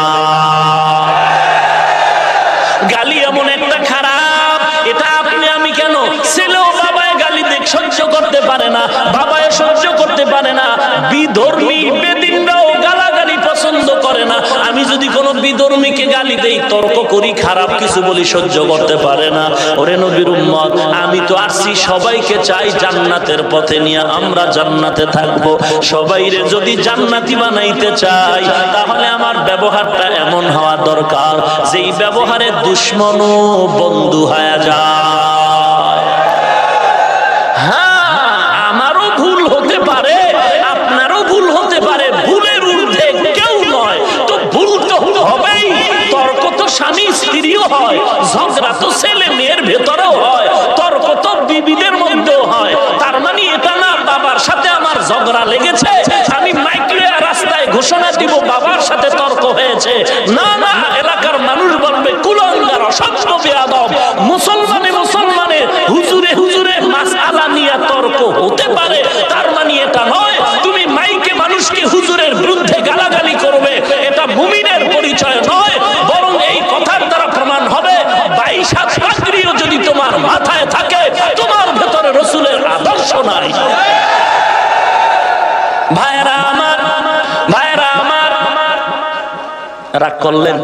গালি না, বাবায় সহ্য করতে পারে না, বিধর্মী বেদিনরাও গালাগালি পছন্দ করে না। আমি যদি কোনো বিধর্মীকে গালি দেই, তর্ক করি, খারাপ কিছু বলি, সহ্য করতে পারে না। ওরে নবীর উম্মত, আমি তো আসছি সবাইকে চাই জান্নাতের পথে নিয়ে, আমরা জান্নাতে থাকবো। সবাইরে যদি জান্নাতি বানাইতে চাই, তাহলে আমার ব্যবহারটা এমন হওয়া দরকার যেই ব্যবহারে দুশ্মনও বন্ধু হয়ে যায়। হ্যাঁ, আমারও ভুল হতে পারে, আপনারও ভুল হতে পারে, ভুলের ঊর্ধ্বে কেউ নয়। তো ভুল তো হবেই, তর্ক তো স্বামী স্ত্রীও হয়, ঝগড়া তো ছেলে মেয়ের ভেতরেও হয়, তর্ক তো বিবিদের মধ্যেও হয়। তার মানে এটা না বাবার সাথে আমার ঝগড়া লেগেছে, আমি মাইক্রে রাস্তায় ঘোষণা দিব বাবার সাথে তর্ক হয়েছে। না না, এলাকার মানুষ বলবে কুলাঙ্গার, অসভ্য, বেয়াদব। মুসলমানে মুসলমানে, হুজুরে হুজুরে মাসআলা নিয়ে তর্ক হতে পারে, তার মানে এটা নয় তুমি মাইকে মানুষকে হুজুরের বিরুদ্ধে গালাগালি করবে। এটা মুমিনের পরিচয় নয়, বরং এই কথার দ্বারা প্রমাণ হবে 22 হাত পাগড়িও যদি তোমার মাথায় থাকে, তোমার ভেতরে রাসূলের আদর্শ নাই। ভাইরা আমার, ভাইরা আমার, রাগ করলেন?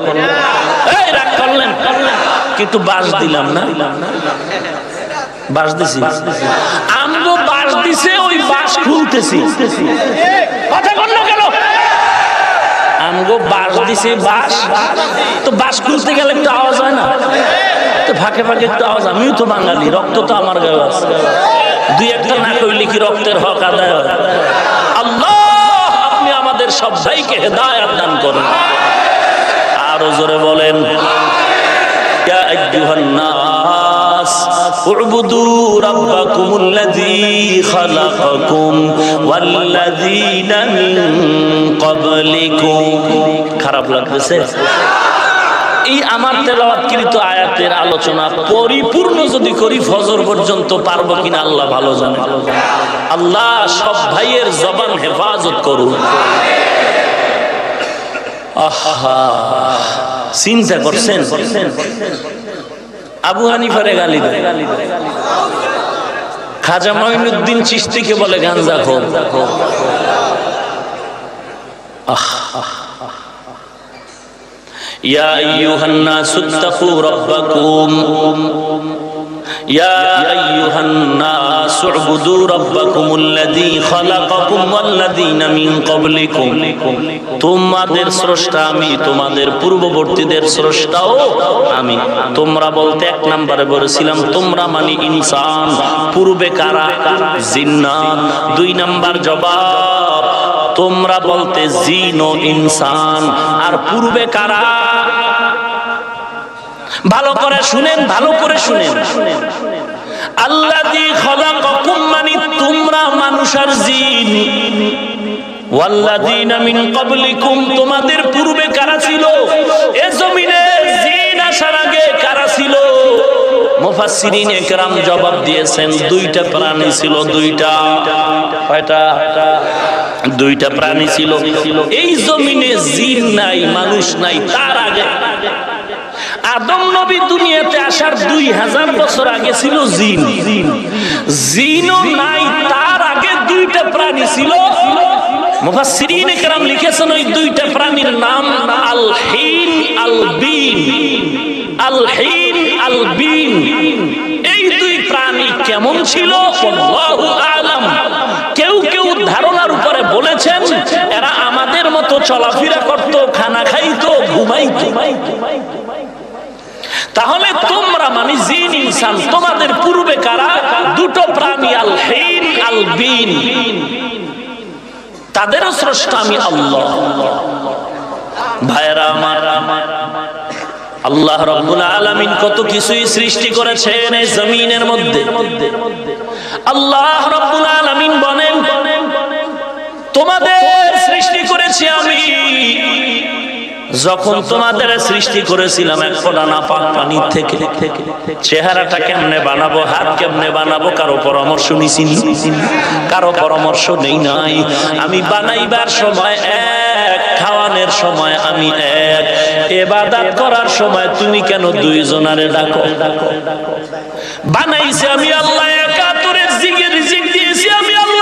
এই রাগ করলেন কিন্তু বাস দিলাম না, বাস দিছি, আমগো বাস দিছে, ওই বাস খুলতেছি। কথা বল না কেন? আমগো বাস দিছে, বাস তো বাস খুলতে গেলে একটু আওয়াজ হয় না? তো ফাঁকে ফাঁকে একটু আওয়াজ। আমিও তো বাঙালি, রক্ত তো আমার গায়ে আছে, দুই একটা না কইলে কি রক্তের হক আদায় হয়? আল্লাহ, আপনি আমাদের সবাইকে হেদায়েত দান করেন। আরো জোরে বলেন, ইয়া আইয়ুহান নাস উবুদু রাব্বাকুমুল্লাযী খালাকাকুম ওয়াল্লাযীনা মিন ক্বাবলিকুম। খারাপ লাগতেছে? এই আমার তেলাওয়াতকৃত আয়াতের আলোচনা পরিপূর্ণ যদি করি ফজর পর্যন্ত পারবো কিনা আল্লাহ ভালো জানে। আল্লাহ সব ভাইয়ের জবান হেফাজত করুন। আহা, চিন্তা করছেন আবু হানিফারে গালি দেয়, খাজা মঈনুদ্দিন চিশতিকে বলে গাঞ্জাখোর। ইয়া আইয়ুহান নাসু তাকু রাব্বাকুম, ইয়া আইয়ুহান নাসু উবুদু রাব্বাকুমুল্লাযী খালাকাকুম ওয়াল্লাযীনা মিন ক্বাবলিকুম। তোমাদের স্রষ্টা আমি, তোমাদের পূর্ববর্তীদের স্রষ্টাও আমি। তোমরা বলতে এক নম্বরে বলেছিলাম তোমরা মানে ইনসান, পূর্বে কারা? জিন্নাত। দুই নাম্বার জবাব, তোমরা বলতে জিন ও ইনসান, আর পূর্বে কারা? ভালো করে শুনেন, ভালো করে শুনেন। আল্লাযী খালাকাকুম মানে তোমরা মানুষ আর জিন, ওয়াল্লাযীনা মিন ক্বাবলিকুম তোমাদের পূর্বে কারা ছিল? এ জমিনে জিন আসার আগে কারা ছিল? মুফাসসিরিন একরাম জবাব দিয়েছেন দুইটা প্রাণী ছিল। দুইটা, কয়টা? দুইটা প্রাণী ছিল। এই জমিনে জিন নাই, মানুষ নাই। তার আগে আদম নবী দুনিয়াতে আসার 2000 বছর আগে ছিল জিন। জিনও নাই, তার আগে দুইটা প্রাণী ছিল। মুফাসসিরিন একরাম লিখেছেন ওই দুইটা প্রাণীর নাম আল হিন আল বিন। আল হিন আল বিন, এই দুই প্রাণী কেমন ছিল আল্লাহু আ'লাম। কেউ কেউ ধারণার উপরে বলেছেন এরা আমাদের মতো চলাফেরা করত, খানা খাইতো, ঘুমাইতো। তাহলে তোমরা মানে জিন ইনসান, তোমাদের পূর্বে কারা? দুটো প্রাণী, আল হিন আল বিন। তাদেরও স্রষ্টা আমি আল্লাহ। ভাইরা আমার, আল্লাহ রাব্বুল আলামিন কত কিছুই সৃষ্টি করেছেন এই জমিনের মধ্যে। আল্লাহ রাব্বুল আলামিন বলেন তোমাদের সৃষ্টি করেছি আমি। যখন তোমাদের সৃষ্টি করেছিলাম এক ফোঁটা নাপাক পানি থেকে, চেহারাটা কেমনে বানাবো, হাত কেমনে বানাবো, কারো পরামর্শ নিছি? কারো পরামর্শ নেই নাই। আমি বানাইবার সময় এক, খাওয়ানোর সময় আমি এক, ইবাদত করার সময় তুমি কেন দুইজনারে ডাকো? বানাইছি আমি আল্লাহ একা, তোরে রিজিক দিয়েছি আমি আল্লাহ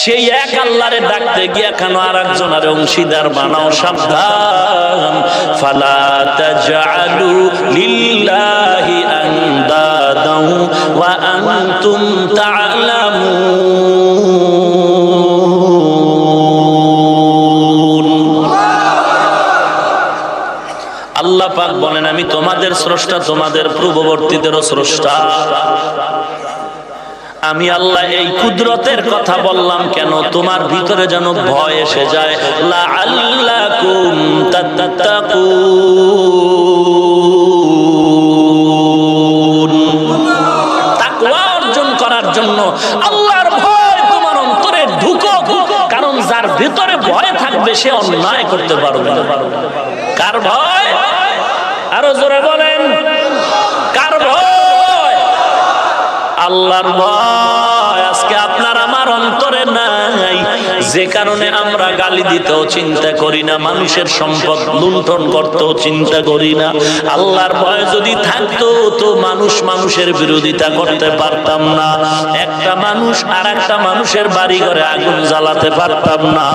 সেই এক আল্লাহরে ডাকতে গিয়া কেন আরেকজনের অংশীদার বানাও? সাবধান। ফালা তাজআলু লিল্লাহি আনদাদাও ওয়া আনতুম তা'লামুন। আল্লাহ পাক বলেন, আমি তোমাদের স্রষ্টা, তোমাদের পূর্ববর্তীদেরও স্রষ্টা। আমি আল্লাহ এই কুদরতের কথা বললাম কেন? তোমার ভিতরে যেন ভয় এসে যায়। লাআল্লাকুম তাত্তাকুন, তাকওয়া অর্জন করার জন্য আল্লাহর ভয় তোমার অন্তরে ঢুকুক। কারণ যার ভিতরে ভয় থাকবে সে অন্যায় করতে পারবে না। কার ভয়? আরো জোরে বলেন, কার ভয়? আল্লাহর ভয়। আজকে আপনার আমার অন্তরে নাই, যে কারণে আমরা গালি দিতেও চিন্তা করি না, মানুষের সম্পদ লুণ্ঠন করতেও চিন্তা করি না। আল্লাহর ভয় যদি থাকতো তো মানুষ মানুষের বিরোধিতা করতে পারতাম না। একটা মানুষ আর একটা মানুষের বাড়ি ঘরে আগুন জ্বালাতে পারতাম না।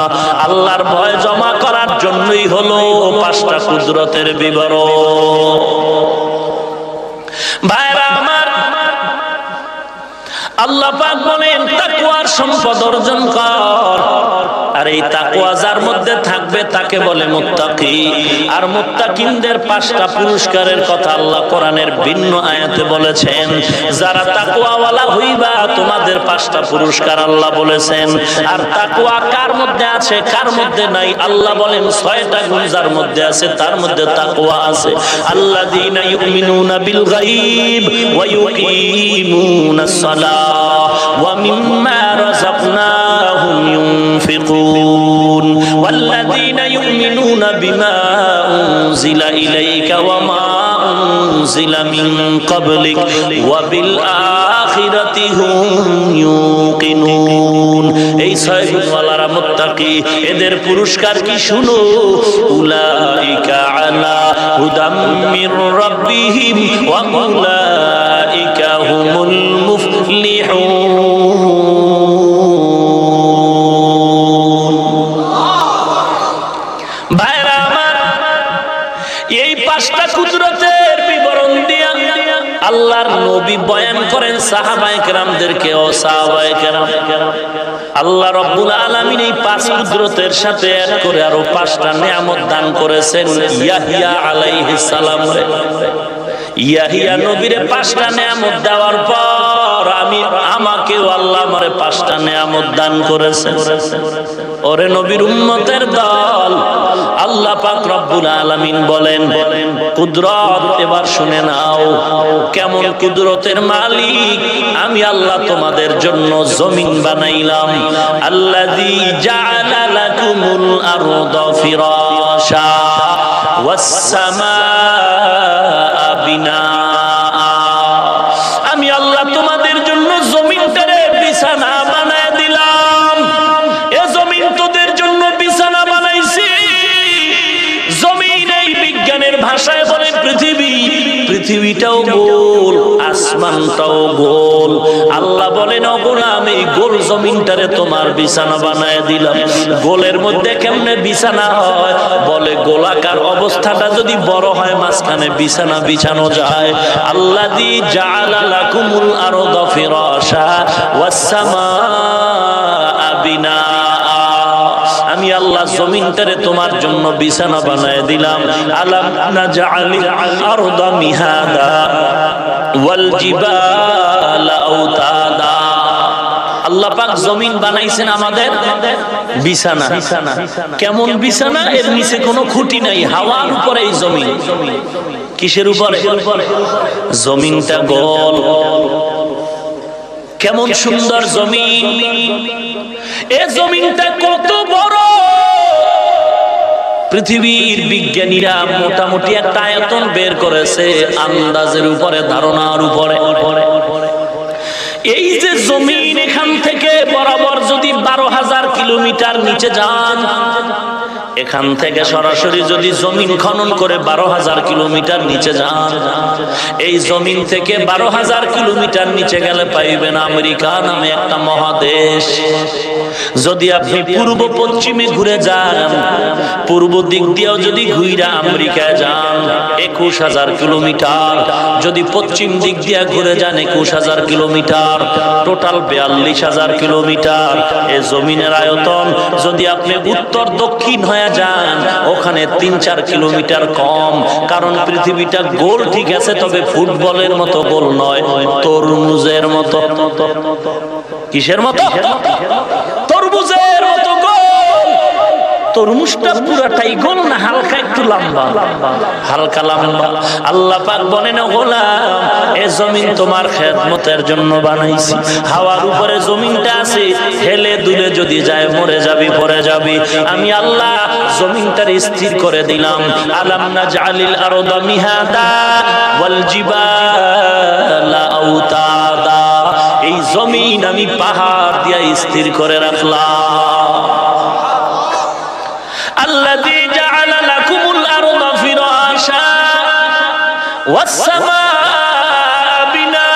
আল্লাহর ভয় জমা করার জন্যই হলো 5টা কুদরতের বিবরণ। ভাইরা আমার, আল্লাহ পাক বলেন তাকওয়ার সম্পদ অর্জন কর। আর এই তাকওয়া যার মধ্যে থাকবে তাকে বলে মুত্তাকি। আর মুত্তাকিনদের 5টা পুরস্কারের কথা আল্লাহ কোরআনের ভিন্ন আয়াতে বলেছেন। যারা তাকওয়াওয়ালা হইবা তোমাদের 5টা পুরস্কার আল্লাহ বলেছেন। আর তাকওয়া কার মধ্যে আছে কার মধ্যে নাই আল্লাহ বলেন 6টা গুণ যার মধ্যে আছে তার মধ্যে তাকওয়া আছে। আল্লাযীনা ইউমিনুনা বিল গায়ব ওয়া ইউকিমুনাস সালাহ ওয়া মিম্মা রাযাকনাহুম ইউনফিকুন ওয়াল্লাযীনা ইউমিনুনা বিমা উনজিলা ইলাইকা ওয়া মা উনজিলা মিন ক্বাবলিক ওয়া বিল আখিরাতি হুম ইউকিনুন। এই 6 গুণওয়ালারা মুত্তাকি। এদের পুরস্কার কি শুনো? উলাইকা আলা হুদাম মির রাব্বিহিম ওয়া উলাইকা হুমুল মুফলিহুন। ভাইরা আমার, এই 5টা কুদরতের বিবরণ দিয়া আল্লাহর নবী বয়ান করেন সাহাবায়ে কেরামদেরকে। ও সাহাবায়ে কেরাম, আল্লাহ রাব্বুল আলামিন এই 5 কুদরতের সাথে এক করে আরো 5টা নিয়ামত দান করেছেন ইয়াহইয়া আলাইহিস সালাম রে। ইয়াহইয়া নবীরে 5টা নিয়ামত দেওয়ার পর আমাকেও আল্লাহ আমারে 5টা নিয়ামত দান করেছেন। ওরে নবীর উম্মতের দল, আল্লাহ পাক রব্বুল আলামিন বলেন কুদরত এবার শুনে নাও। কেমন কুদরতের মালিক? আমি আল্লাহ তোমাদের জন্য জমিন বানাইলাম। আল্লাযী জাআলা লাকুমুল আরদা ফিরাশা ওয়াস সামাআ বিনাআ। আমি আল্লাহ তোমাদের জন্য জমিনটারে বিছানা বানায় দিলাম। এ জমিন তোদের জন্য বিছানা বানাইছি। জমিন এই বিজ্ঞানের ভাষায় বলে পৃথিবী। পৃথিবীটাও গোল, আসমানটাও গোল। আল্লাহ বলেন ও গোলাম, এই গোল জমিনটারে তোমার বিছানা বানায় দিলাম। গোলের মধ্যে কেমনে বিছানা হয়? বলে গোলাকার অবস্থাটা যদি বড় হয় মাঝখানে বিছানা বিছানো যায়। আল্লাযী জাআলা লাকুমুল আরদা ফিরাশা ওয়াস সামাআ বিনাআ। আমি আল্লাহ জমিনটারে তোমার জন্য বিছানা বানায় দিলাম। আলাম নাজআলিল আরদা মিহাদা ওয়াল জিবালা আওতাদা। আল্লাহ পাক জমিন বানাইছেন আমাদের বিছানা। কেমন বিছানা? এর নিচে কোনো খুঁটি নাই, হাওয়ার উপরে এই জমিন। কিসের উপরে? জমিনটা গোল। কেমন সুন্দর জমিন! এ জমিনটা কত বড়! পৃথিবীর বিজ্ঞানীরা মোটামুটি একটা আয়তন বের করেছে আন্দাজের উপরে, ধারণার উপরে। এই যে জমিন, এখান থেকে বরাবর যদি 12,000 কিলোমিটার নিচে যান, এখান থেকে সরাসরি যদি জমিন খনন করে 12,000 কিলোমিটার নিচে যান, এই জমিন থেকে 12,000 কিলোমিটার নিচে গেলে পাইবেন আমেরিকা নামে একটা মহাদেশ। যদি আপনি পূর্ব পশ্চিমে ঘুরে যান, পূর্ব দিক দিয়েও যদি ঘুরে আমেরিকায় যান 21,000 কিলোমিটার, যদি পশ্চিম দিক দিয়ে ঘুরে যান 21,000 কিলোমিটার, টোটাল 42,000 কিলোমিটার এ জমিনের আয়তন। যদি আপনি উত্তর দক্ষিণ হয়ে যান ওখানে 3-4 কিলোমিটার কম, কারণ পৃথিবীটা গোল ঠিক আছে, তবে ফুটবলের মতো গোল নয়, তরমুজের মতো। কিসের মতো? তরমুজের মতো গোল। তরমুজটা পুরাটাই গোল না হালকা একটু লম্বা? হালকা লম্বা। আল্লাহ পাক বলেন, ও গোলাম, এ জমিন তোমার খেদমতের জন্য বানাইছি। হাওয়ার উপরে জমিনটা আছে, হেলে দুলে যদি যায় মরে যাবি, পড়ে যাবি। আমি আল্লাহ জমিনটার স্থির করে দিলাম। আলাম নাজআলিল আরদা মিহাদা ওয়াল জিবালা আওতাদা। এই জমিন আমি পাহাড় দিয়া স্থির করে রাখলাম। আল্লাযী জাআলা লাকুমুল আরদা ফিরাশা ওয়াস সামাআ বিনাআ।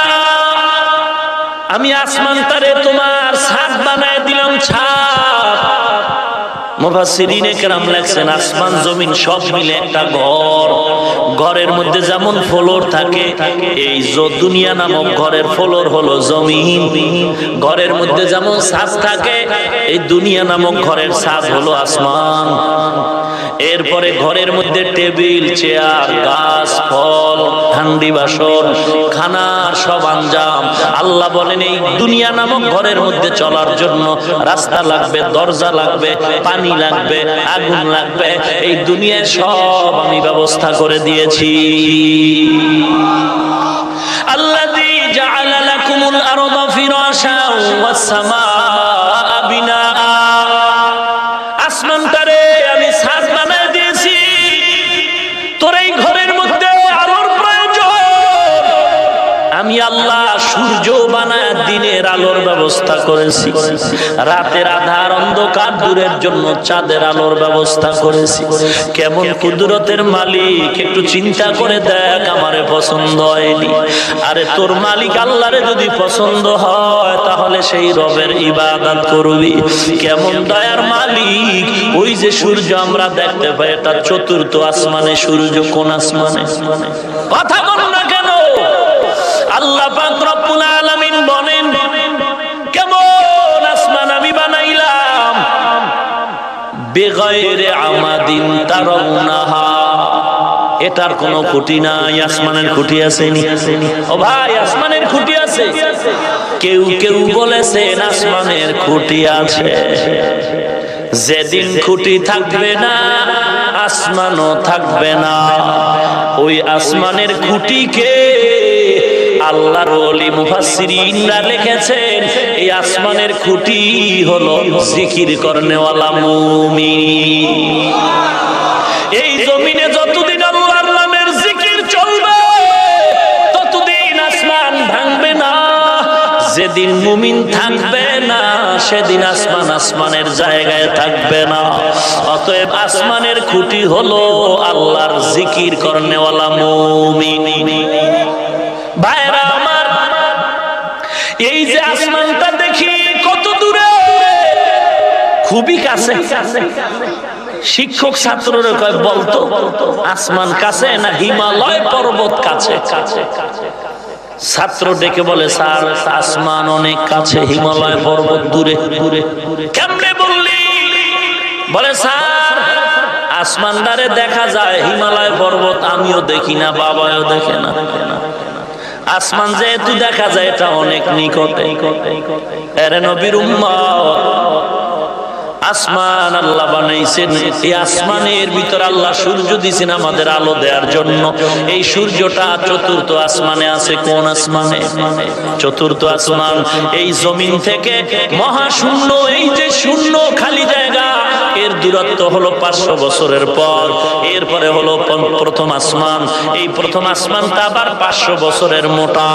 আমি আসমানটারে তোমার ছাদ বানায় দিলাম, ছাদ। মুফাসসিরিনে কেরাম লেখছেন আসমান জমিন সব মিলে একটা ঘর। ঘরের মধ্যে যেমন ফ্লোর থাকে, এই দুনিয়া নামক ঘরের ফ্লোর হলো জমিন। ঘরের মধ্যে যেমন ছাদ থাকে, এই দুনিয়া নামক ঘরের ছাদ হলো আসমান। এরপরে ঘরের মধ্যে টেবিল, চেয়ার, গাছ, ফল, হান্ডি বাসন, খানার সব আঞ্জাম। আল্লাহ বলেন, এই দুনিয়া নামক ঘরের মধ্যে চলার জন্য রাস্তা লাগবে, দরজা লাগবে, পানি লাগবে, আগুন লাগবে। এই দুনিয়ার সব আমি ব্যবস্থা করে দিয়েছি। আল্লাযী জাআলা লাকুমুল আরদা ফিরাশা ওয়াস সামাআ বিনাআ। আসমানটারে আমি ছাদ বানায় দিয়েছি। তোর এই ঘরের মধ্যে আলোর প্রয়োজন, আমি আল্লাহ সূর্য বানায় দিনের আলোর ব্যবস্থা করেছি। রাতের আধার অন্ধকার দূরের জন্য চাঁদের আলোর ব্যবস্থা করেছি। কেমন কুদরতের মালিক, একটু চিন্তা করে দেখ। আমারে পছন্দ হয়নি, আরে তোর মালিক আল্লাহরে যদি পছন্দ হয় তাহলে সেই রবের ইবাদত করবি। কেমন দয়ার মালিক। ওই যে সূর্য আমরা দেখতে পাই, এটা চতুর্থ আসমানে সূর্য। কোন আসমানে? কথা বল না কেন? আল্লাহ পাক রব্বুল আলামিন বলেন, কেমন আসমান আমি বানাইলাম, বেগাইরে আমাদিন তারাউনাহা। এটার কোনো খুঁটি নাই। আসমানের খুঁটি আছে? ও ভাই, আসমানের খুঁটি আছে? কেউ কেউ বলেছেন আসমানের খুঁটি আছে। যেদিন খুঁটি থাকবে না আসমানও থাকবে না। ওই আসমানের খুঁটিকে আল্লাহর ওলি মুফাসসিরিনরা লিখেছেন, এই আসমানের খুঁটি হলো জিকির করনেওয়ালা মুমিন। এই জমিনে যতদিন আল্লাহর নামের জিকির চলবে ততদিন আসমান ভাঙবে না। যেদিন মুমিন থাকবে না সেদিন আসমান আসমানের জায়গায় থাকবে না। অতএব আসমানের খুঁটি হলো আল্লাহর জিকির করনেওয়ালা মুমিন। ভাইরা আমার, এই যে আসমানটা দেখি কত দূরে, খুবই কাছে। শিক্ষক ছাত্ররা কয়, বলতো আসমান কাছে না হিমালয় পর্বত কাছে? ছাত্র ডেকে বলে, স্যার আসমান অনেক কাছে, হিমালয় পর্বত দূরে। কেমনে বললি? বলে, স্যার আসমানটারে দেখা যায়, হিমালয় পর্বত আমিও দেখি না, বাবাও দেখে না। আসমান যেহেতু দেখা যায় এটা অনেক নিকটে। এরে নবীর উম্মত, আসমান আল্লাহ বানাইছেন। এই আসমানের ভিতর আল্লাহ সূর্য দিয়েছেন আমাদের আলো দেওয়ার জন্য। এই সূর্যটা চতুর্থ আসমানে আছে। কোন আসমানে? চতুর্থ আসমান। এই জমিন থেকে মহাশূন্য, এই যে শূন্য খালি জায়গা, এর দূরত্ব হলো 500 বছরের পর। এরপরে হলো প্রথম আসমান, এই প্রথম আসমানটা আবার 500 বছরের মোটা।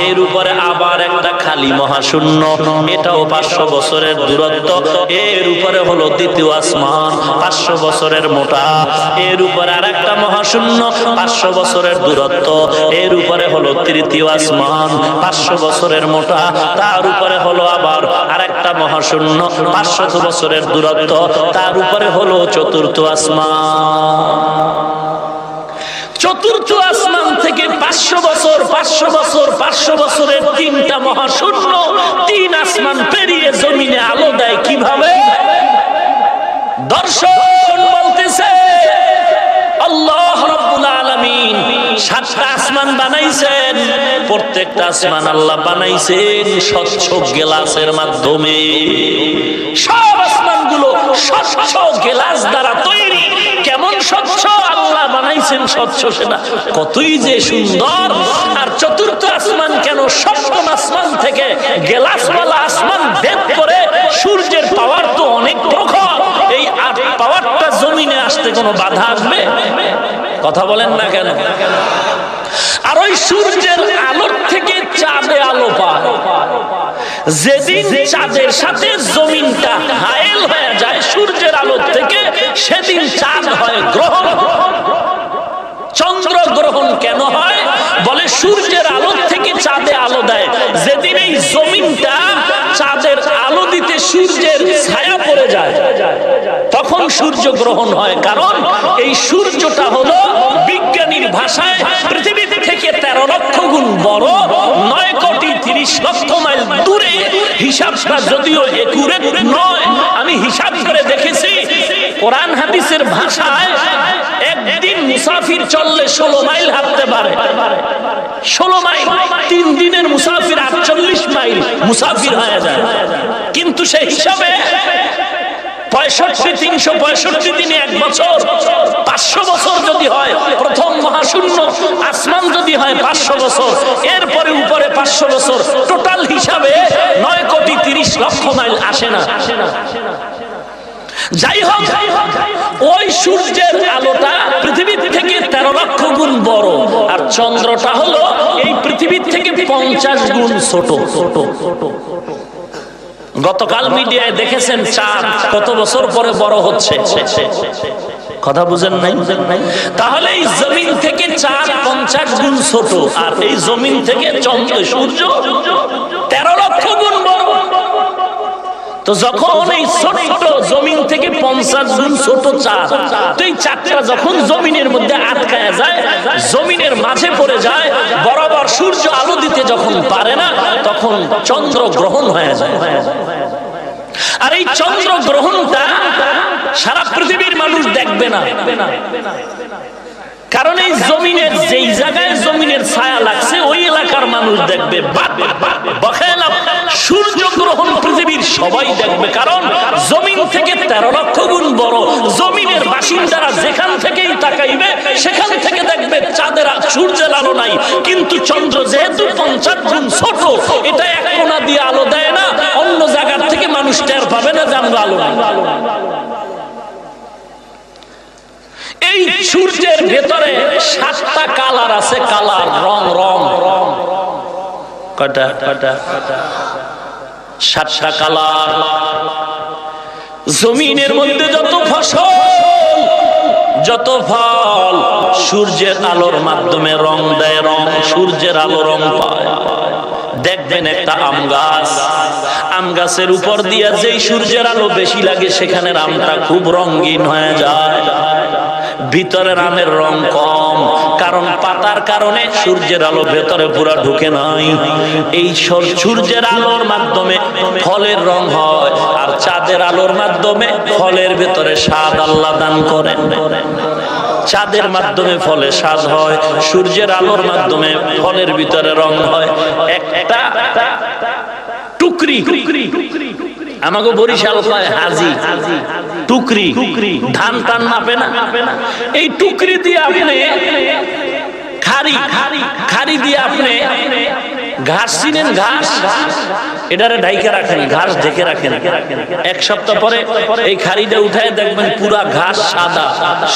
এর উপরে আবার একটা খালি মহাশূন্য, এটাও 500 বছরের দূরত্ব। এর উপরে হলো দ্বিতীয় আসমান, 500 বছরের মোটা। এর উপরে আর একটা মহাশূন্য, 500 বছরের দূরত্ব। এর উপরে হলো তৃতীয় আসমান, 500 বছরের মোটা। তার উপরে হলো আবার আর একটা মহাশূন্য, 500 বছরের দূরত্ব। তার উপরে হলো চতুর্থ আসমান। চতুর্থ আসমান থেকে 500 বছর 500 বছর 500 বছরের তিনটা মহাশূন্য, 3 আসমান পেরিয়ে জমিনে আলো দেয় কিভাবে? দর্শন বলতেছে আল্লাহ রাব্বুল আলামিন 7টা আসমান বানাইছেন। প্রত্যেকটা আসমান আল্লাহ বানাইছেন স্বচ্ছ গ্লাসের মাধ্যমে। সব আসমানগুলো স্বচ্ছ গ্লাস দ্বারা তৈরি। কেমন স্বচ্ছ? আল্লাহ বানাইছেন স্বচ্ছ, সেটা কতই যে সুন্দর। আর চতুর্থ আসমান কেন? সপ্তম আসমান থেকে গ্লাসওয়ালা আসমান ভেদ করে সূর্যের পাওয়ার তো অনেক প্রখর। এই পাওয়ারটা জমিনে আসতে কোনো বাধা আসবে? কথা বলেন না কেন? আর ওই সূর্যের আলোর থেকে চাঁদে আলো পায়। যেদিন চাঁদের সাথে জমিনটা হায়েল হয়ে যায় সূর্যের আলোর থেকে, সেদিন চাঁদ হয় গ্রহণ। চন্দ্র গ্রহণ কেন হয়? বলে সূর্যের আলোর থেকে চাঁদে আলো দেয়। যেদিন এই জমিনটা চাঁদের আলো দিতে সূর্যের ছায়া পড়ে যায়, তখন সূর্য গ্রহণ হয়। কারণ এই সূর্যটা হলো বিজ্ঞানীর ভাষায় পৃথিবীর থেকে 13 লক্ষ গুণ বড়, 9 কোটি 30 লক্ষ মাইল দূরে। হিসাবটা যদিও একুরেট নয়, আমি হিসাব করে দেখেছি। কোরআন হাদিসের ভাষায় একদিন মুসাফির চললে 16 মাইল হাঁটতে পারে। 16 মাইল, 3 দিনের মুসাফির 48 মাইল মুসাফির হয়ে যায়। কিন্তু সেই হিসাবে 365 দিনে 1 বছর, 500 বছর যদি হয়, প্রথম মহাশূন্য আসমান যদি হয় 500 বছর, এরপরে উপরে 500 বছর, টোটাল হিসাবে 9 কোটি 30 লক্ষ মাইল আসে না। যাই হোক, ওই সূর্যের আলোটা পৃথিবীর থেকে 13 লক্ষ গুণ বড়, আর চন্দ্রটা হলো এই পৃথিবীর থেকে 50 গুণ ছোট। গতকাল মিডিয়ায় দেখেছেন চাঁদ কত বছর পরে বড় হচ্ছে। কথা বুঝেন নাই? তাহলে এই জমিন থেকে চাঁদ 50 গুণ ছোট, আর এই জমিন থেকে সূর্য 13 লক্ষ গুণ বড়। তো যখন এই ছোট্ট জমিন থেকে 50 গুণ ছোট চাঁদ, তো এই চাঁদটা যখন জমিনের মধ্যে আটকায় যায়, জমিনের মাঝে পড়ে যায়, বরাবর সূর্য আলো দিতে যখন পারে না, তখন চন্দ্র গ্রহণ হয়ে যায়। আর এই চন্দ্র গ্রহণটা সারা পৃথিবীর মানুষ দেখবে না, কারণ এই জমিনের যেই জায়গায় জমিনের ছায়া লাগছে ওই এলাকার মানুষ দেখবে। সূর্য গ্রহণ পৃথিবীর সবাই দেখবে, কারণ জমিন থেকে 13 লক্ষ গুণ বড়। জমিনের বাসিন্দারা যেখান থেকেই তাকাইবে সেখান থেকে দেখবে চাঁদের সূর্যের আলো নাই। কিন্তু চন্দ্র যেহেতু 50 গুণ ছোট, এটা এক কোণা দিয়ে আলো দেয় না, অন্য জায়গার থেকে মানুষ টের পাবে না যে আমরা আলো নাই। এই সূর্যের ভেতরে 7টা কালার আছে। কালার, রং, রং কয়টা? 7টা কালার। জমিনের মধ্যে যত ফসল, যত ফল, সূর্যের আলোর মাধ্যমে রং দেয়। রং, সূর্যের আলো রং পায়। দেখবেন একটা আম গাছ, আম গাছের উপর দিয়ে যেই সূর্যের আলো বেশি লাগে, সেখানে আমটা খুব রঙিন হয়ে যায়। ভিতরের আমের রং কম, কারণ পাতার কারণে সূর্যের আলো ভেতরে পুরো ঢুকে নাই। এই সূর্যের আলোর মাধ্যমে ফলের রং হয়, আর চাঁদের আলোর মাধ্যমে ফলের ভেতরে স্বাদ আল্লাহ দান করেন। চাঁদের মাধ্যমে ফলে স্বাদ হয়, সূর্যের আলোর মাধ্যমে ফলের ভিতরে রং হয়। একটা টুকরি, আমাকে বরিশাল কয় হাজি, টুকরি, ধান টান মাপে না, এই টুকরি দিয়ে আপনি খাড়ি দিয়ে আপনি ঘাস চিনেন? ঘাস এটারে ঢাইকে রাখেন, ঘাস ঢেকে রাখেন। এক সপ্তাহ পরে এই খাড়িটা উঠায় দেখবেন পুরা ঘাস সাদা,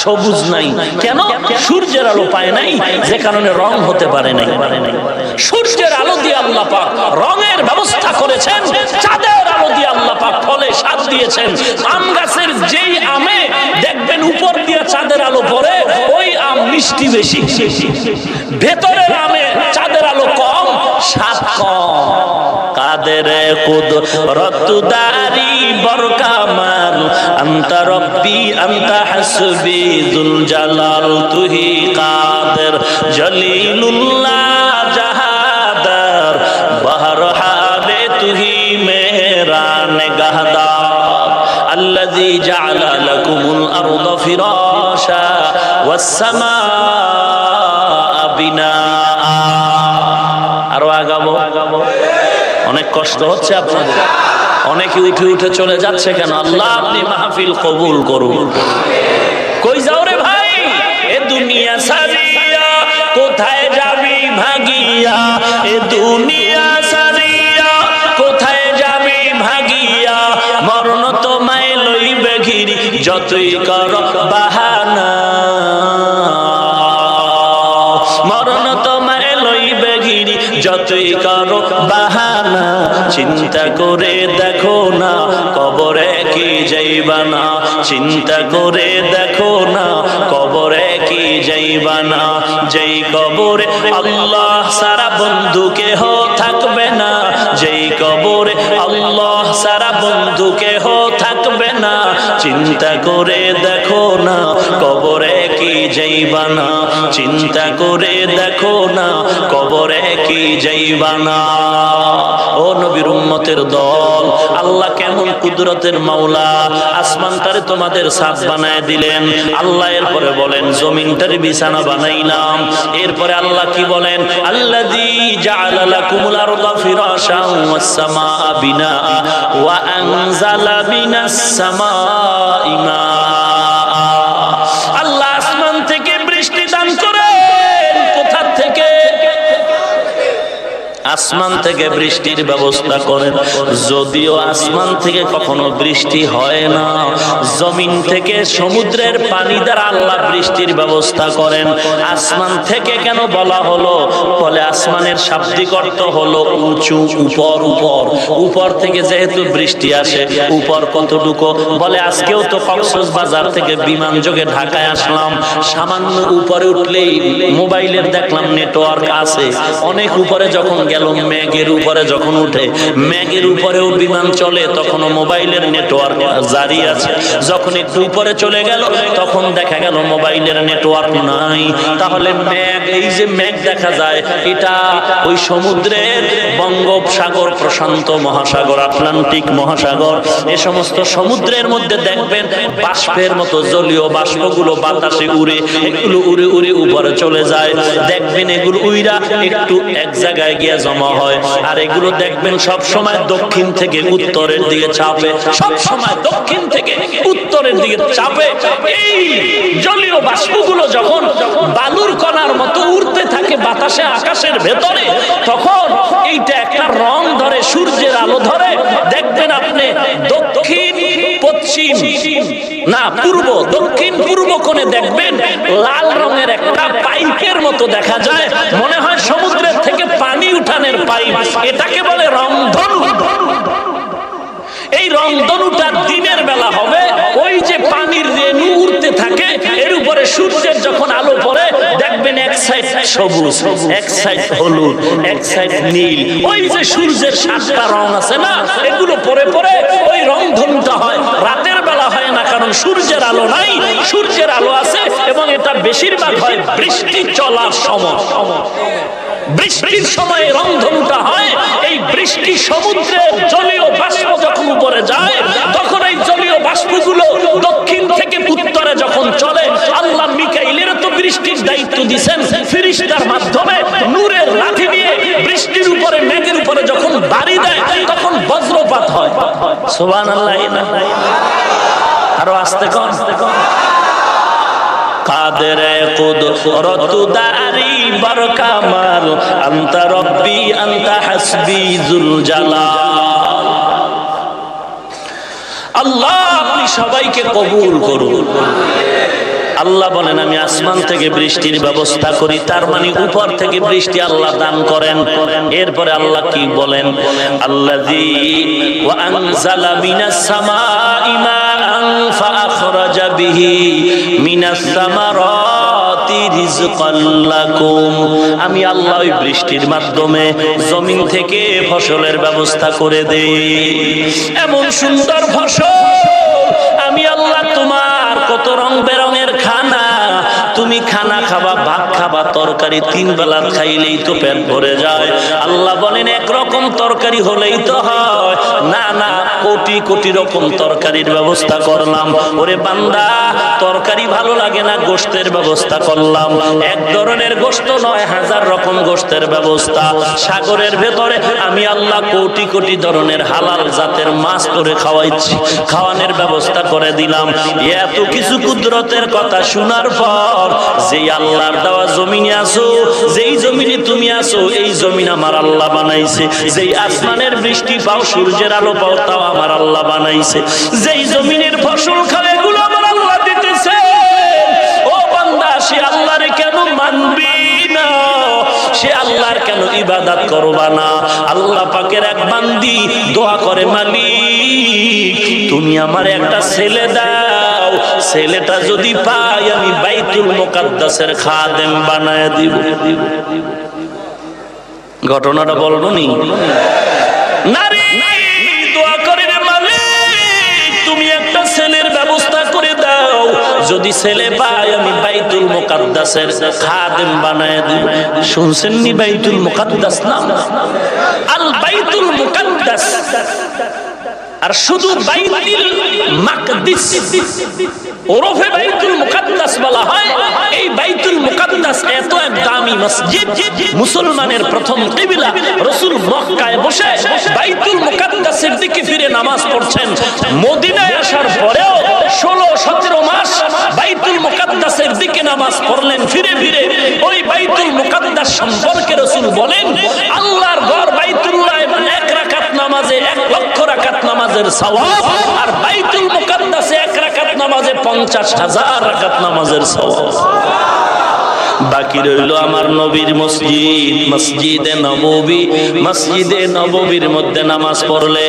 সবুজ নাই। কেন? সূর্যের আলো পায় নাই, যে কারণে রং হতে পারে নাই। সূর্যের আলো দিয়ে আল্লাহ পাক রঙের ব্যবস্থা করেছেন, চাঁদের আলো দিয়ে আল্লাহ পাক ফলে স্বাদ দিয়েছেন। আম গাছের যেই আমে দেখবেন উপর দিয়ে চাঁদের আলো পড়ে, ওই আম মিষ্টি বেশি। ভেতরের আমে চাঁদের আলো কম, স্বাদ কম। কাদের কুদরত দারি বরকামাল, আনতা রব্বি আনতা হাসবি যুল জালাল, তুহি কাদের জলিলুল্লাহ জাহাদার, বহরহালে তুহি মেরা নিগাহদার, আল্লাযী জাআলা লাকুমুল আরদা ফিরাশা ওয়াস সামাআ বিনাআ। আরো আগাবো? অনেক কষ্ট হচ্ছে আপনাদের, অনেকে উঠে উঠে চলে যাচ্ছে কেন? আল্লাহ আপনি মাহফিল কবুল করুন। কই যাও রে ভাই? এ দুনিয়া সারিয়া কোথায় যাবি ভাগিয়া, এ দুনিয়া সারিয়া কোথায় যাবি ভাগিয়া, মরণ তোমায় লইবে ঘিরি যতই কর বাহানা, মরণ তোমায় লইবে ঘিরি যতই করো বাহানা। চিন্তা করে দেখো না কবরে কি যাইবা না, চিন্তা করে দেখো না কবরে কি যাইবা না। যেই কবরে আল্লাহ সারা বন্ধু কেহ থাকবে না, যেই কবরে আল্লাহ সারা বন্ধু কেহ থাকবে না। চিন্তা করে দেখো না কবরে কি যাইবা না, চিন্তা করে দেখো না কবরে কি যাইবা না। ও নবীর উম্মতের দল, আল্লাহ কেমন কুদরতের মাওলা, আসমানটারে তোমাদের ছাদ বানায় দিলেন। আল্লাহ এরপরে বলেন জমিনটারে বিছানা বানাইলাম। এরপরে আল্লাহ কি বলেন? আল্লাযী জাআলা লাকুমুল আরদা ফিরাশান ওয়াস সামাআ বিনাআ ওয়া আনজালা মিনাস সামাই মাআ। আল্লাহ আসমান থেকে বৃষ্টি দান করেন। কোথা থেকে? আসমান থেকে বৃষ্টির ব্যবস্থা করেন। যদিও আসমান থেকে কখনো বৃষ্টি হয় না, জমিন থেকে সমুদ্রের পানি দ্বারা আল্লাহ বৃষ্টির ব্যবস্থা করেন। আসমান থেকে কেন বলা হলো? বলে আসমানের শাব্দিক অর্থ হলো উঁচু, উপর। উপর উপর থেকে যেহেতু বৃষ্টি আসে, উপর কতটুকু? বলে আজকেও তো কক্সবাজার থেকে বিমান যোগে ঢাকায় আসলাম, সামান্য উপরে উঠলেই মোবাইলের দেখলাম নেটওয়ার্ক আছে। অনেক উপরে যখন গেল, মেঘের উপরে যখন উঠে, মেঘের উপরেও বিমান চলে, তখনও মোবাইলের নেটওয়ার্ক জারি আছে। যখন একটু উপরে চলে গেল, তখন দেখা গেল মোবাইলের নেটওয়ার্ক নাই। তাহলে মেঘ, এই যে মেঘ দেখা যায়, এটা ওই সমুদ্রের বঙ্গোপসাগর, প্রশান্ত মহাসাগর, আটলান্টিক মহাসাগর, এ সমস্ত সমুদ্রের মধ্যে দেখবেন বাষ্পের মতো জলীয় বাষ্পগুলো বাতাসে উড়ে, এগুলো উড়ে উড়ে উপরে চলে যায়। দেখবেন এগুলো উইরা একটু এক জায়গায় গিয়ে জমা হয়। আর এগুলো দেখবেন সব সময় দক্ষিণ থেকে উত্তরের দিকে চাপে, সব সময় দক্ষিণ থেকে উত্তরের দিকে চাপে। এই জলীয় বাষ্পগুলো যখন বালুর কণার মতো উড়তে থাকে বাতাসে, আকাশের ভেতরে, তখন এইটা একটা রং ধরে, সূর্যের আলো ধরে। দেখবেন আপনি দক্ষিণ পশ্চিম না পূর্ব, দক্ষিণ পূর্ব কোণে দেখবেন লাল রঙের একটা পাইপের মতো দেখা যায়, মনে হয় সমুদ্রের থেকে পানি উঠানের পাইপ। এটাকে বলে রংধনু। এই রংধনুটা দিনের বেলা হবে, ওই যে পানির রেণু উড়তে থাকে, এর উপরে সূর্যের যখন আলো পড়ে দেখবেন এক সাইড সবুজ, এক সাইড হলুদ, এক সাইড নীল। ওই যে সূর্যের 7টা রং আছে না, এগুলো পরে পরে ওই রংধনুটা হয়। রাতের বেলা হয় না, কারণ সূর্যের আলো নাই, সূর্যের আলো আছে, এবং এটা বেশিরভাগ হয় বৃষ্টি চলার সময়। বৃষ্টির সময় রংধনুটা হয়। এই বৃষ্টি সমুদ্রের জলীয় বাষ্প যখন উপরে যায়, তখন এই জলীয় বাষ্পগুলো দক্ষিণ থেকে উত্তরে যখন চলে, আল্লাহ মিকাইলের তো বৃষ্টির দায়িত্ব দিয়েছেন, ফেরেশতার মাধ্যমে নূরের লাঠি দিয়ে বৃষ্টির উপরে, মেঘের উপরে যখন বাড়ি দেয়, তখন বজ্রপাত হয়। সুবহানাল্লাহ। আরো আস্তে কন। কাদের কুদরত দারি বরকামাল আনতা রব্বি আনতা হাসবি যুল জালাল। আল্লাহ আপনি সবাইকে কবুল করুন। আল্লাহ বলেন আমি আসমান থেকে বৃষ্টির ব্যবস্থা করি, তার মানে উপর থেকে বৃষ্টি আল্লাহ দান করেন। এরপরে আল্লাহ কি বলেন, আল্লাযী ওয়া আনজালা মিনাস সামাই মাআন ফাআখরাজা বিহি মিনাস সামারাতি রিজকাল লাকুম। আমি আল্লাহ ওই বৃষ্টির মাধ্যমে জমিন থেকে ফসলের ব্যবস্থা করে দেই। এমন সুন্দর ফসল আমি আল্লাহ, তোমার কত রং বেরঙের খানা, তুমি খানা খাবা, ভাত খাবা, তরকারি 3 বেলা খাইলেই তো পেট ভরে যায়। আল্লাহ বলেন একরকম তরকারি হলেই তো হয় না, না কোটি কোটি রকম তরকারির ব্যবস্থা করলাম। ওরে বান্দা, তরকারি ভালো লাগে না, গোশতের ব্যবস্থা করলাম। এক ধরনের গোশত নয়, 1000 রকম গোশতের ব্যবস্থা। সাগরের ভেতরে আমি আল্লাহ কোটি কোটি ধরনের হালাল জাতের মাছ করে খাওয়াইছি, খাওয়ানোর ব্যবস্থা করে দিলাম। এত কিছু কুদরতের কথা শোনার পর যেই আল্লাহর দেওয়া জমিনে আছো, যেই জমিনে তুমি আছো, এই জমিন আমার আল্লাহ বানাইছে। যেই আসমানের বৃষ্টি পাও, সূর্যের আলো পাও, তাও আমার আল্লাহ বানাইছে। যেই জমিনের ফসল খাও, এগুলো আমার আল্লাহ দিতেছে। ও বান্দা, সে আল্লাহরে কেন মানবি না? সে আল্লাহর কেন ইবাদত করবা না? আল্লাহ পাকের এক বান্দি দোয়া করে, মালিক তুমি আমার একটা ছেলে দাও, ছেলেটা যদি পাই আমি বাইতুল মুকাদ্দাসের খাদেম বানায় দিব। ঘটনাটা বলবো নি? নারী দোয়া করে, রে মালিক তুমি একটা ছেলের ব্যবস্থা করে দাও, যদি ছেলে পাই আমি বাইতুল মুকাদ্দাসের খাদেম বানায় দিব। শুনছেন নি বাইতুল মুকাদ্দাস নাম? আল বাইতুল মুকাদ্দাস। আর শুধু বাইতুল মাকদিস ওরফে বাইতুল মুকাদ্দাস বলা হয়। এই বাইতুল মুকাদ্দাস এত এক দামি মসজিদ, মুসলমানের প্রথম কিবলা। রাসূল মক্কায় বসে বাইতুল মুকাদ্দাসের দিকে ফিরে নামাজ পড়ছেন। মদিনায় আসার পরেও 16-17 মাস বাইতুল মুকাদ্দাসের দিকে নামাজ পড়লেন ফিরে ফিরে। ওই বাইতুল মুকাদ্দাস সম্পর্কে রাসূল বলেন, আল্লাহর ঘর বাইতুল্লাহ এক রাকাত নামাজে 1 লক্ষ রাকাত নামাজের সওয়াব, আর বাইতুল মুকাদ্দাসে 1 রাকাত নামাজে 50,000 রাকাত নামাজের সওয়াব। বাকি রইল আমার নবীর মসজিদ, মসজিদে নববী। মসজিদে নববীর মধ্যে নামাজ পড়লে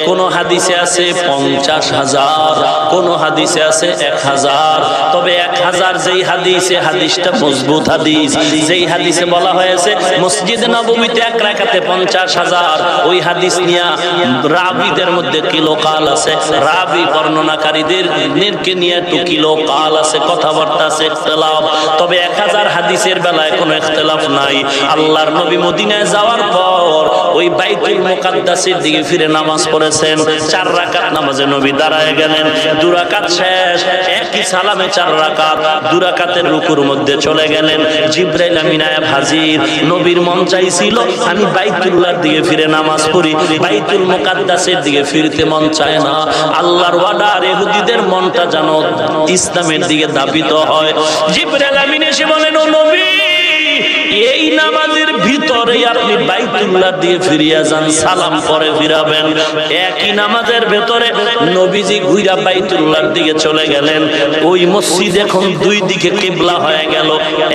কোন হাদিসে আছে 50,000, কোন হাদিসে আছে 1000। তবে 1000 যেই হাদিসে, হাদিসটা মজবুত হাদিস। যেই হাদিসে বলা হয়েছে মসজিদে নববীতে 1 রাকাতে 50,000, ওই হাদিস নিয়ে রাবীদের মধ্যে কিলোকাল আছে। রাবী বর্ণনাকারীদের নিয়ে একটু কিলোকাল আছে, কথাবার্তা আছে, ইখতিলাফ। তবে 1000 হাদিসের বেলায় কোনো ইখতিলাফ নাই। আল্লাহর নবী মদিনায় যাওয়ার পর ওই বাইতুল মুকাদ্দাসের দিকে ফিরে নামাজ পড়েছেন। 4 রাকাত নামাজে নবী দাঁড়ায় গেলেন। 2 রাকাত শেষ, একই সালামে 4 রাকাত। 2 রাকাতের রুকুর মধ্যে চলে গেলেন। জিবরাইল আমিন আয়া হাজির। নবীর মন চাইছিল আমি বাইতুল্লাহর দিকে ফিরে নামাজ পড়ি, বাইতুল মুকাদ্দাসের দিকে ফিরতে মন চায় না। আল্লাহর ওয়াদার ইহুদিদের মনটা যেন ইসলামের দিকে দাবিত হয়। জিবরাইল আমিন এসে বলেন, ও নবী, এই নামাজের ভিতরে আপনি বাইতুল্লাহ দিয়ে ফিরিয়া যান, সালাম করে ফিরাবেন। একই নামাজের ভেতরে নবীজি ঘুরা বাইতুল্লাহর দিকে চলে গেলেন। ওই মসজিদ এখন 2 দিকে কিবলা হয়ে গেল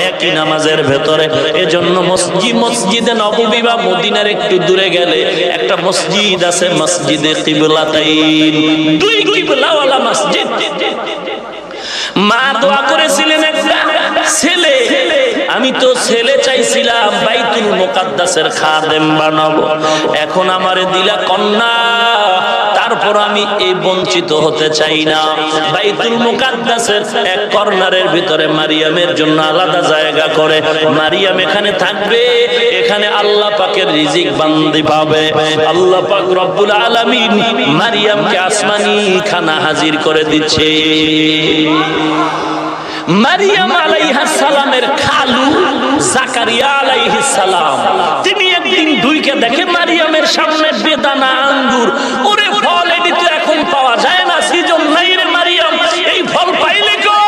একই নামাজের ভেতরে। এজন্য মসজিদে নববী বা মদিনার একটু দূরে গেলে একটা মসজিদ আছে, মসজিদে কিবলাতাইন, 2 কিবলাওয়ালা মসজিদ। মা দোয়া করেছিলেন একটা ছেলে, আমি তো ছেলে চাইছিলাম বাইতুল মুকাদ্দাসের খাদেম বানাবো, এখন আমারে দিলা কন্যা, তারপর আমি এই বঞ্চিত হতে চাই না। বাইতুল মুকাদ্দাসের এক কর্নারের ভিতরে মারিয়ামের জন্য আলাদা জায়গা করে, মারিয়াম এখানে থাকবে, এখানে আল্লাহ পাকের রিজিক বান্দি পাবে। আল্লাহ পাক রব্বুল আলামিন মারিয়ামকে আসমানি খানা হাজির করে দিচ্ছে। মারিয়াম আলাইহিস সালামের খালু জাকারিয়া আলাইহিস সালাম, তিনি একদিন দুইকে দেখে মারিয়ামের সামনে বেদানা আঙ্গুর, ওরে ফল এটি তো এখন পাওয়া যায় না, সিজন নাই রে মারিয়াম, এই ফল পাইলে কো?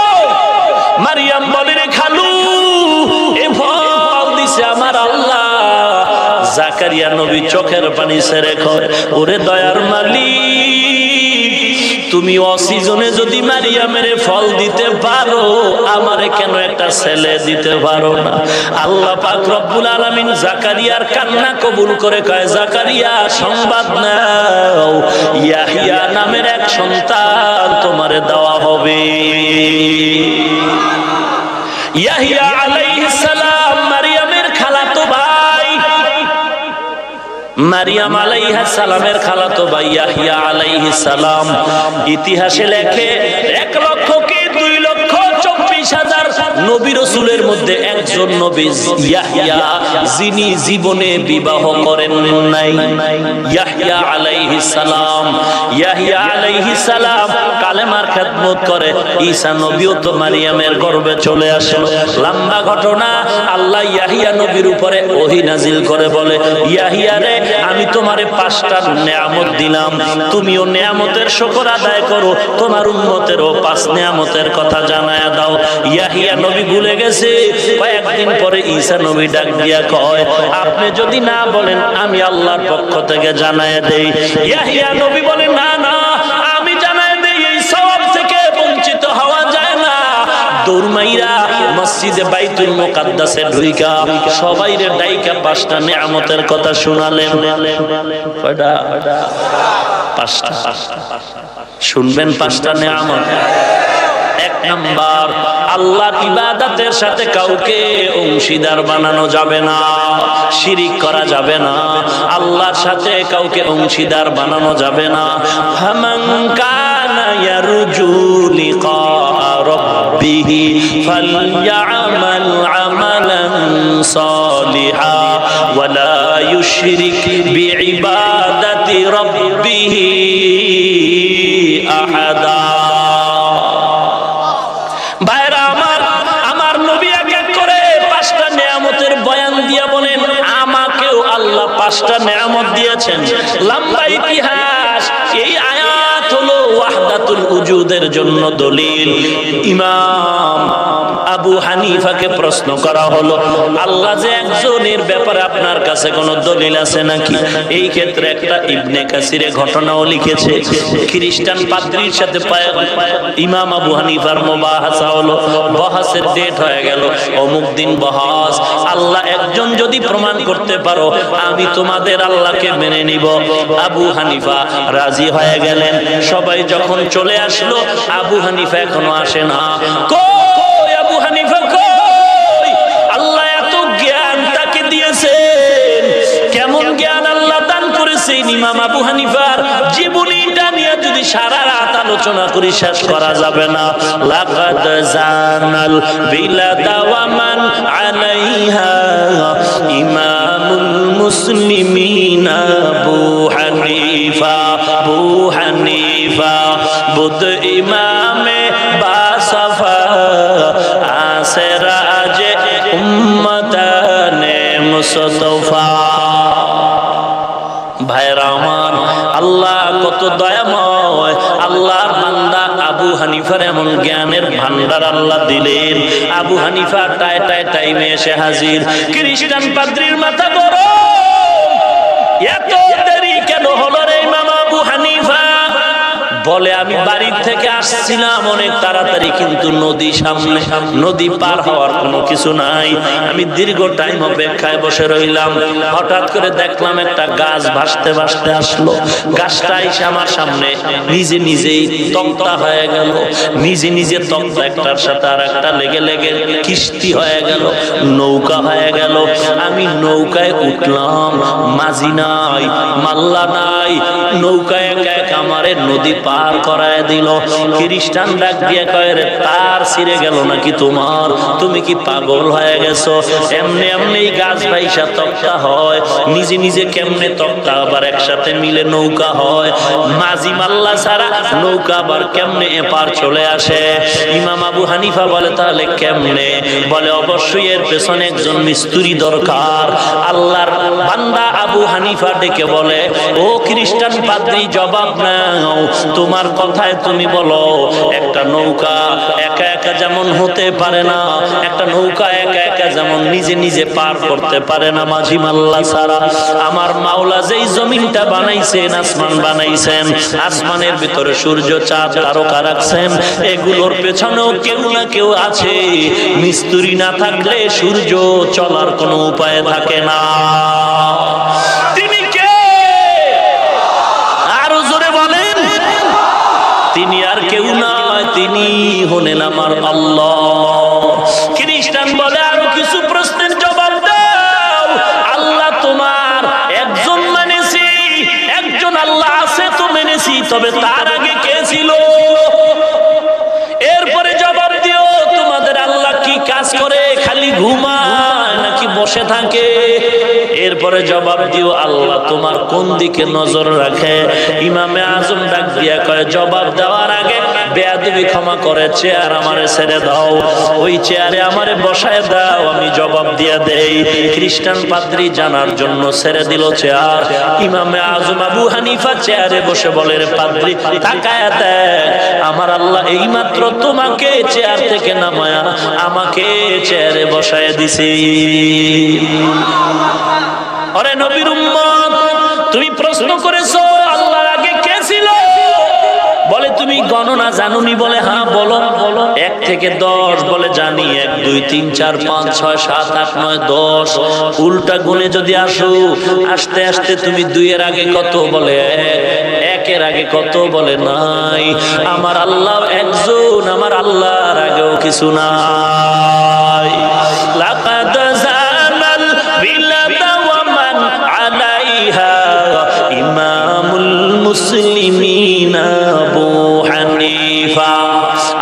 মারিয়াম জাকারিয়া নবী চোখের পানি ছেড়ে কয়, ওরে দয়ার মালিক, তুমি অসিজনে যদি মারিয়ামের ফল দিতে পারো, আমারে কেন একটা ছেলে দিতে পারো না? আল্লাহ পাক রব্বুল আলামিন জাকারিয়ার কান্না কবুল করে কয়, জাকারিয়া সংবাদ নাও, ইয়াহইয়া নামের এক সন্তান তোমারে দেওয়া হবে। ইয়াহইয়া আলাইহিস সালাম মারিয়ামের খালাতো ভাই, মারিয়াম আলাইহিস সালামের খালাতো ভাই ইয়াহইয়া আলাইহিস সালাম। ইতিহাসে লেখে 1,24,000 নবী রাসূলের মধ্যে একজন নবী ইয়াহইয়া, যিনি জীবনে বিবাহ করেন নাই। ইয়াহইয়া আলাইহিস সালাম, ইয়াহইয়া আলাইহিস সালাম কালেমার খেদমত করে। ঈসা নবীও তো মারিয়ামের গর্ভে চলে আসলো। লম্বা ঘটনা। আল্লাহ ইয়াহইয়া নবীর উপরে ওহী নাজিল করে বলে, ইয়াহইয়া রে, আমি তোমারে 5টা নেয়ামত দিলাম, তুমিও নেয়ামতের শুকর আদায় করো, তোমার উম্মতেরও 5 নেয়ামতের কথা জানায়া দাও। ইয়াহইয়া নবী ভুলে গেছে। কয়েকদিন পরে ঈসা নবী ডাক দিয়া কয়, আপনি যদি না বলেন আমি আল্লাহর পক্ষ থেকে জানায়া দেই। ইয়াহইয়া নবী বলে, না না, আমি জানায়া দেই, এই সওয়াব থেকে বঞ্চিত হওয়া যায় না। দৌড়মাইরা মসজিদে বাইতুল মুকাদ্দাসে ঢুইকা সবাইরে ডাইকা 5টা নেয়ামতের কথা শোনালেন। কয়টা? 5টা। শুনবেন 5টা নেয়ামত। 1 নাম্বার, আল্লাহর ইবাদতের সাথে কাউকে অংশীদার বানানো যাবে না, শিরিক করা যাবে না, আল্লাহর সাথে কাউকে অংশীদার বানানো যাবে না। ফামান কানা ইয়ারজু লিকা রাব্বিহি ফালইআমাল আমালান সালিহা ওয়ালা ইউশরিক বিইবাদাতি রাব্বিহি আহাদা। আল্লাহ 5টা নেয়ামত দিয়েছেন। লম্বা ইতিহাস। এই আয়াত হলো ওয়াহদাতুল উজুদের জন্য দলিল। ইমাম আবু হানিফাকে প্রশ্ন করা হলো, আল্লাহ যে একজনের ব্যাপারে আপনার কাছে কোনো দলিল আছে নাকি? এই ক্ষেত্রে একটা ইবনে কাসিরে ঘটনাও লিখেছে। খ্রিস্টান পাদ্রীর সাথে ইমাম আবু হানিফার মুবাহাসা হলো। বহাসের ডেট হয়ে গেল, অমুক দিন বহাস। আল্লাহ একজন যদি প্রমাণ করতে পারো, আমি তোমাদের আল্লাহকে মেনে নিব। আবু হানিফা রাজি হয়ে গেলেন। সবাই যখন চলে আসলো, আবু হানিফা এখনো আসে না। কই আবু হানিফা, কই? আল্লাহ এত জ্ঞান তাকে দিয়েছেন, কেমন জ্ঞান আল্লাহ দান করেছেন। ইমাম আবু হানিফার জীবনীটা নিয়ে যদি সারা রাত আলোচনা করি শেষ করা যাবে না। লাকাদ জানাল বিলাদা ওয়া মান আলাইহা ইমামুল মুসলিমিনা আবু হানিফা। আবু হানিফা বুদ ইমামে বাসাফা আসরাজে উম্মতানে মুস্তফা। ভাইরা আমার, আল্লাহ কত দয়াময়। আল্লাহর বান্দা আবু হানিফার এমন জ্ঞানের ভান্ডার আল্লাহ দিলেন। আবু হানিফা টাইমে এসে হাজির। খ্রিস্টান পাদ্রীর মাথা গরম, এত দেরি কেন হলো রে ইমাম আবু হানিফা? বলে, আমি বাড়ির থেকে আসছিলাম অনেক তাড়াতাড়ি, কিন্তু নদী সামনে, নদী পার হওয়ার কোনো কিছু নাই। আমি দীর্ঘ টাইম অপেক্ষায় বসে রইলাম। হঠাৎ করে দেখলাম একটা গাছ ভাসতে ভাসতে আসলো। গাছটা এসে আমার সামনে নিজে নিজেই তক্তা হয়ে গেল। নিজে নিজে তক্তা একটার সাথে আর একটা লেগে লেগে কিস্তি হয়ে গেল, নৌকা হয়ে গেল। আমি নৌকায় উঠলাম, মাঝি নাই, মাল্লা নাই। নৌকায় একা একা আমারে নদী পার করায় দিল। খ্রিস্টান ডাক দিয়ে কয়, রে তার ছিঁড়ে গেল নাকি তোমার? তুমি কি পাগল হয়ে গেছো? এমনি এমনি গাছ ভাইসা তক্তা হয়, নিজে নিজে কেমনে তক্তা আবার একসাথে মিলে নৌকা হয়? মাঝি মাল্লা ছাড়া নৌকা আবার কেমনে এপার চলে আসে? ইমাম আবু হানিফা বলে, তাহলে কেমনে? বলে, অবশ্যই এর পেছনে একজন মিস্ত্রি দরকার। আল্লাহর বান্দা আবু হানিফা ডেকে বলে, ও খ্রিস্টান পাদ্রী, জবাব নাও। তোমার কথায় তুমি বলো একটা নৌকা একা একা যেমন হতে পারে না, একটা নৌকা একা একা যেমন নিজে নিজে পার করতে পারে না মাঝি মাল্লা ছাড়া, আমার মাওলা যেই জমিনটা বানাইছেন, আসমান বানাইছেন, আসমানের ভিতরে সূর্য চাঁদ তারকা রাখছেন, এগুলোর পেছনেও কেউ না কেউ আছে। মিস্ত্রি না থাকলে সূর্য চলার কোনো উপায় থাকে না। তিনি কে? আরো জোরে বলেন। তিনি আর কেউ নয়, তিনি হলেন আমার আল্লাহ। খ্রিস্টান বলে আরো কিছু প্রশ্নের জবাব দাও। আল্লাহ তোমার একজন মানেছি, একজন আল্লাহ আছে তো মেনেছি, তবে তার আগে কে ছিল? এরপরে জবাব দিও তোমাদের আল্লাহ কি কাজ করে, খালি ঘুমায় নাকি বসে থাকে? এরপরে জবাব দিও আল্লাহ তোমার কোন দিকে নজর রাখে? ইমামে আজম ডাক দিয়া কয় জবাব দেওয়ার আগে বেয়াদবি ক্ষমা করে চেয়ার আমারে ছেড়ে দাও, ওই চেয়ারে আমারে বসায় দাও, আমি জবাব দিয়া দেই। খ্রিস্টান পাদ্রী জানার জন্য ছেড়ে দিল চেয়ার। ইমামে আজম আবু হানিফা চেয়ারে বসে বলে রে পাদ্রী তাকায়া দেখ, আমার আল্লাহ এইমাত্র তোমাকে চেয়ার থেকে নামায়া আমাকে চেয়ারে বসায় দিছি। আরে নবীর উম্মত, তুমি প্রশ্ন করেছো আল্লাহর আগে কে ছিল? বলে তুমি গণনা জানুনি? বলে হ্যাঁ। বলো 1 থেকে 10। বলে জানি 1 2 3 4 5 6 7 8 9 10। উল্টা গুণে যদি আসো, আস্তে আস্তে তুমি 2 এর আগে কত? বলে 1 এর আগে কত? বলে নাই। আমার আল্লাহ একজন, আমার আল্লাহর আগেও কিছু নাই। লাকাদ জানাল বিলাদা ওয়া মান আলাইহা ইমামুল মুসলিমিনা আবু হানিফা।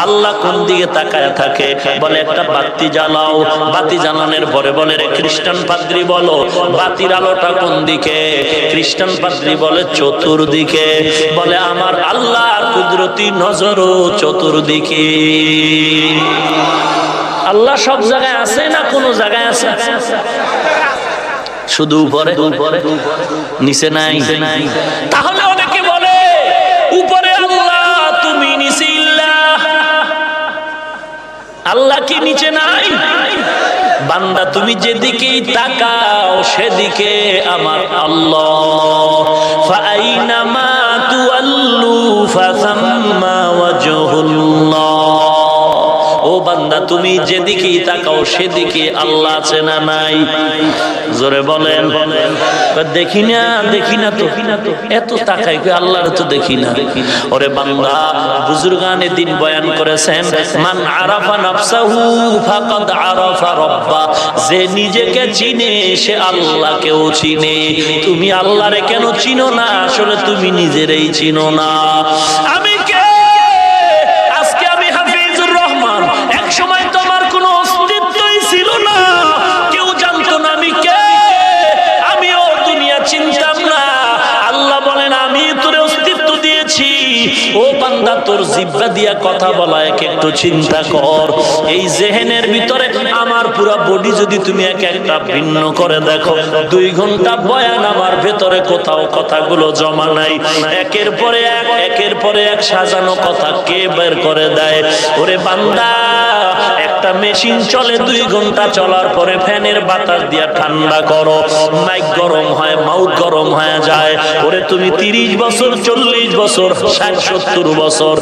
আল্লাহ কোন দিকে তাকায় থাকে? বলে একটা বাতি জ্বালাও। বাতি জ্বালানোর পরে বলে রে খ্রিস্টান পাদ্রী বলো বাতির আলোটা কোন দিকে? খ্রিস্টান পাদ্রী বলে চতুর্দিকে। বলে আমার আল্লাহর কুদরতি নজরও চতুর্দিকে। আল্লাহ সব জায়গায় আছে না কোনো জায়গায় আছে? শুধু উপরে, নিচে নাই। তাহলে অনেকে বলে উপরে আল্লাহ, তুমি নিচে ইল্লাহ। আল্লাহ কি নিচে নাই? বান্দা তুমি যেদিকেই তাকাও সেদিকে আমার আল্লাহ। ফাআইনামা তুআল্লু ফাসাম্মা ওয়াজহুল্লাহ। ও বান্দা তুমি যেদিকেই তাকাও সেদিকে আল্লাহ আছে না নাই? জোরে বলেন। দেখি না, দেখি না তো, এত তাকাই কই আল্লাহর তো দেখি না। ওরে বান্দা, বুজুর্গানে দিন বয়ান করেছেন মান আরাফা নাফসাহু ফাকাদ আরাফা রাব্বা। যে নিজেকে চিনে সে আল্লাহকেও চিনে। তুমি আল্লাহরে কেন চিনো না? আসলে তুমি নিজেরই চিনো না। আমি কে? আজকে আমি হাফিজুর রহমান, এক সময় তোমার কোনো অস্তিত্বই ছিল না, কেউ জানতো না আমি কে। আমিও দুনিয়া চিনতাম না। আল্লাহ বলেন আমি তোরে অস্তিত্ব দিয়েছি। ও বান্দা, তোর জিহ্বা দিয়া কথা বলা এক একটু চিন্তা কর। এই জেহেনের ভিতরে আমার পুরো বডি যদি তুমি এক একটা ভিন্ন করে দেখো, 2 ঘন্টা বয়ান আমার ভেতরে কোথাও কথাগুলো জমা নাই। একের পরে এক, একের পরে এক সাজানো কথা কে বের করে দেয়? ওরে বান্দা, একটা মেশিন চলে 2 ঘন্টা চলার পরে ফ্যানের বাতাস দিয়া ঠান্ডা করো, মাইক গরম হয়, মাউথ গরম হয়ে যায়। ওরে তুমি 30 বছর 40 বছর 60 70 বছর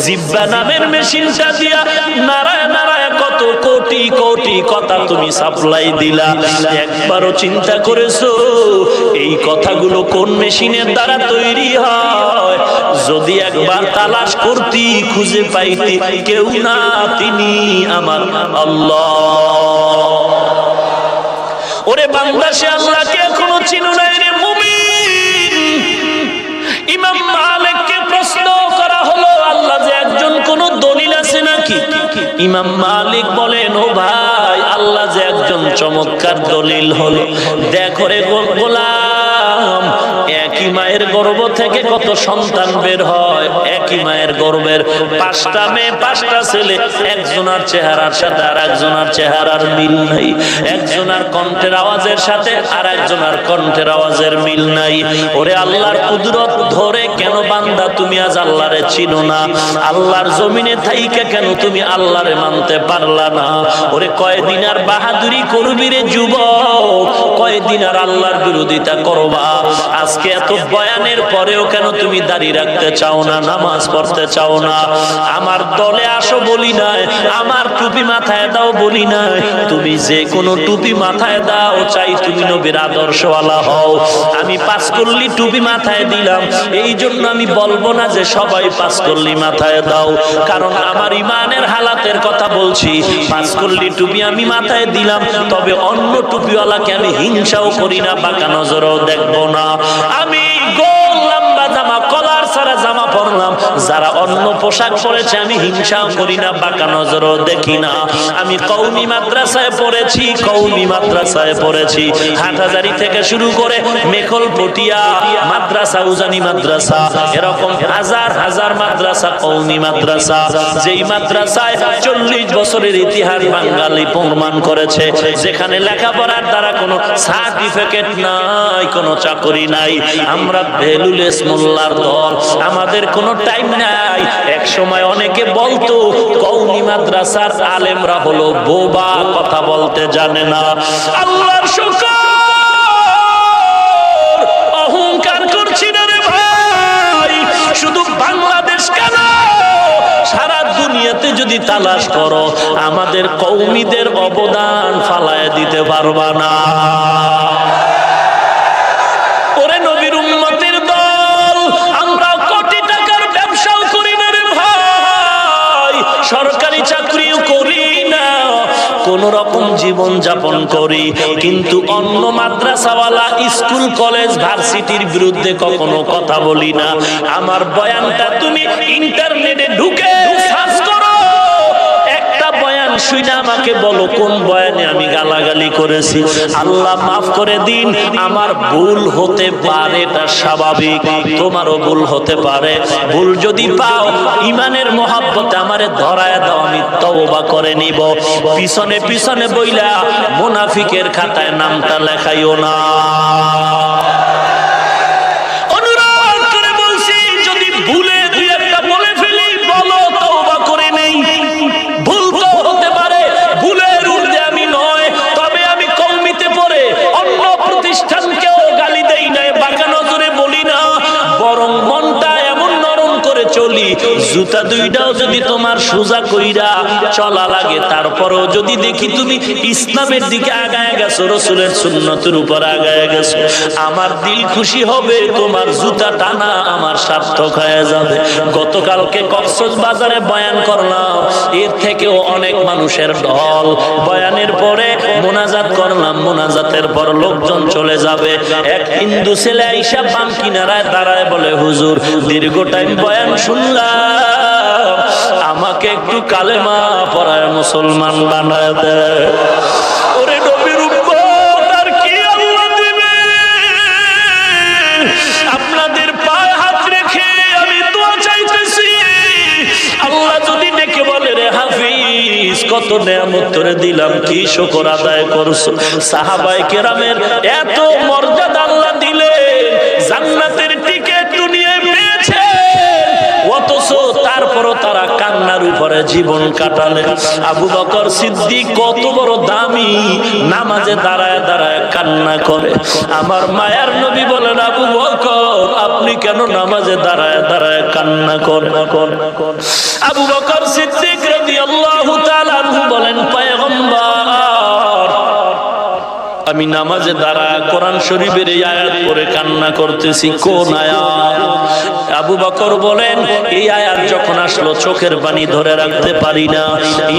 জিহ্বা নামের মেশিনটা দিয়া নারায় নারায় কত কোটি কোটি কথা তুমি সাপ্লাই দিলা। একবারও চিন্তা করেছো এই কথাগুলো কোন মেশিনের দ্বারা তৈরি হয়? যদি একবার তালাশ করতি, খুঁজে পাইতি, কেউ না, তিনি আমার আল্লাহ। ওরে বান্দা, সে আল্লাহকে এখনো চিনো নাই রে মুমিন। ইমাম মালিককে প্রশ্ন করা হলো আল্লাহ যে একজন, কোন দলিল আছে নাকি? ইমাম মালিক বলেন ও ভাই, আল্লাহ যে একজন চমৎকার দলিল হলো। দেখো রে গোলাম, এক একই মায়ের গর্ভ থেকে কত সন্তান বের হয়, একই মায়ের গর্ভের 5টা মেয়ে 5টা ছেলে, একজনের চেহারার সাথে আর একজনের চেহারার মিল নাই, একজনের কণ্ঠের আওয়াজের সাথে আর একজনের কণ্ঠের আওয়াজের মিল নাই। ওরে আল্লাহর কুদরত ধরে কেন বান্দা তুমি আজ আল্লাহরে চিনো না? আল্লাহর জমিনে থাইকা কেন তুমি আল্লাহরে মানতে পারলা না? ওরে কয়দিন আর বাহাদুরি করবি রে যুবক, কয়দিন আর আল্লাহর বিরোধিতা করবা? আজকে এত বয়ানের পরেও কেন তুমি দাঁড়িয়ে রাখতে চাও না, নামাজ পড়তে চাও না? আমার দলে আসো বলি নাই, আমার টুপি মাথায় দাও বলি নাই, তুমি যে কোনো টুপি মাথায় দাও, চাই তুমি নবীর আদর্শওয়ালা হও। আমি 5 কল্লি টুপি মাথায় দিলাম, এই জন্য আমি বলবো না যে সবাই 5 কল্লি মাথায় দাও, কারণ আমার ইমানের হালাতের কথা বলছি। 5 কল্লি টুপি আমি মাথায় দিলাম, তবে অন্য টুপিওয়ালাকে আমি হিংসাও করি না, বাঁকা নজরেও দেখবো না। আমি গোল লম্বা জামা, কলার ছাড়া জামা পরলাম, যারা অন্য পোশাক পরেছে আমি হিংসাও করি না, বাঁকা নজরও দেখি না। আমি কওমি মাদ্রাসায় পড়েছি, কওমি মাদ্রাসায় পড়েছি, হাটহাজারী থেকে শুরু করে মেখল পটিয়া মাদ্রাসা, উজানি মাদ্রাসা, এরকম হাজার হাজার মাদ্রাসা, কওমি মাদ্রাসা, যেই মাদ্রাসায় 40 বছরের ইতিহাস বাঙালি প্রমাণ করেছে, যেখানে লেখাপড়ার দ্বারা কোনো সার্টিফিকেট নাই, কোনো চাকরি নাই। আমরা বেলুলেস মোল্লার দল, আমাদের কোনো টাইম নাই। এক সময় অনেকে বলতো কওমি মাদ্রাসার আলেমরা হলো বোবা, কথা বলতে জানে না। আল্লাহর শুকর, অহংকার করছি না রে ভাই, শুধু বাংলাদেশ কেন, সারা দুনিয়াতে যদি তালাশ করো আমাদের কওমিদের অবদান ফালায় দিতে পারবা না। ওরে নবীর উম্মতের দল, আমরা কোটি টাকার ব্যবসাও করি না রে ভাই, সরকারি চাকরিও করি না, কোন রকম জীবন যাপন করি, কিন্তু অন্য মাদ্রাসাওয়ালা, স্কুল কলেজ ভার্সিটির বিরুদ্ধে কখনো কথা বলি না। আমার বয়ানটা তুমি ইন্টারনেটে ঢুকে সার্চ করো, একটা বয়ান শুনে আমাকে বলো কোন বয়ানে আমি গালাগালি করেছি। আল্লাহ মাফ করে দিন, আমার ভুল হতে পারে, এটা স্বাভাবিক, তোমারও ভুল হতে পারে। ভুল যদি পাও ইমানের মহব্বতে আমারে ধরায় দাও, আমি তওবা করে নিব। পিছনে পিছনে বইলা মুনাফিকের খাতায় নামটা লেখাইও না। অনুরোধ করে বলছি, যদি ভুলে দুই একটা বলে ফেলি বলো, তওবা করে নেই। ভুল তো হতে পারে, ভুলের ঊর্ধ্বে আমি নয়, তবে আমি কওমিতে পড়ে অন্য প্রতিষ্ঠানকেও গালি দেই না, বাঁকা নজরে বলি না, বরং মনটা এমন নরম করে চলি, জুতা দুইটাও যদি তোমার সোজা কইরা চলা লাগে, তারপরেও যদি দেখি তুমি ইসলামের দিকে আগায় গেছো, রাসূলের সুন্নতের উপর আগায় গেছো, আমার দিল খুশি হবে, তোমার জুতা টানা আমার সার্থক হয়ে যাবে। গতকালকে কক্সবাজারে বয়ান করলাম, এর থেকেও অনেক মানুষের ঢল, বয়ানের পরে মোনাজাত করলাম, মোনাজাতের পর লোকজন চলে যাবে, এক হিন্দু ছেলে আইসা বাম কিনারায় দাঁড়ায় বলে, হুজুর দীর্ঘ টাইম বয়ান শুনলাম, আমাকে একটু কালেমা পড়ায় মুসলমান বানায় দেয়। ওরে নবীর উম্মত, আর কি আল্লাহ দিবে? আপনাদের পায়ে হাত রেখে আমি দোয়া চাইতেছি, আল্লাহ যদি ডেকে বলে, রে হাফিজ কত নেয়ামত তোরে দিলাম, কি শুকর আদায় করছো? সাহাবায়ে কেরামের এত মর্যাদা আল্লাহ দিলেন, জান্নাতের টিকিট দুনিয়ায় পেয়েছে, অথচ তারপরও তারা কান্নার উপরে জীবন কাটালেন। আবু বকর সিদ্দিক কত বড় দামি, নামাজে দাঁড়ায় দাঁড়ায় কান্না করে। আমার মায়ার নবী বলেন, আবু বকর আপনি কেন নামাজে দাঁড়ায় দাঁড়ায় কান্না করেন? আবু বকর সিদ্দিক রাদিয়াল্লাহু তাআলা আনহু বলেন, পয়গম্বর আমি নামাজে দাঁড়ায় কোরআন শরীফের এই আয়াত পড়ে কান্না করতেছি। কোন আয়াত? আবু বকর বলেন, এই আয়াত যখন আসলো চোখের পানি ধরে রাখতে পারি না।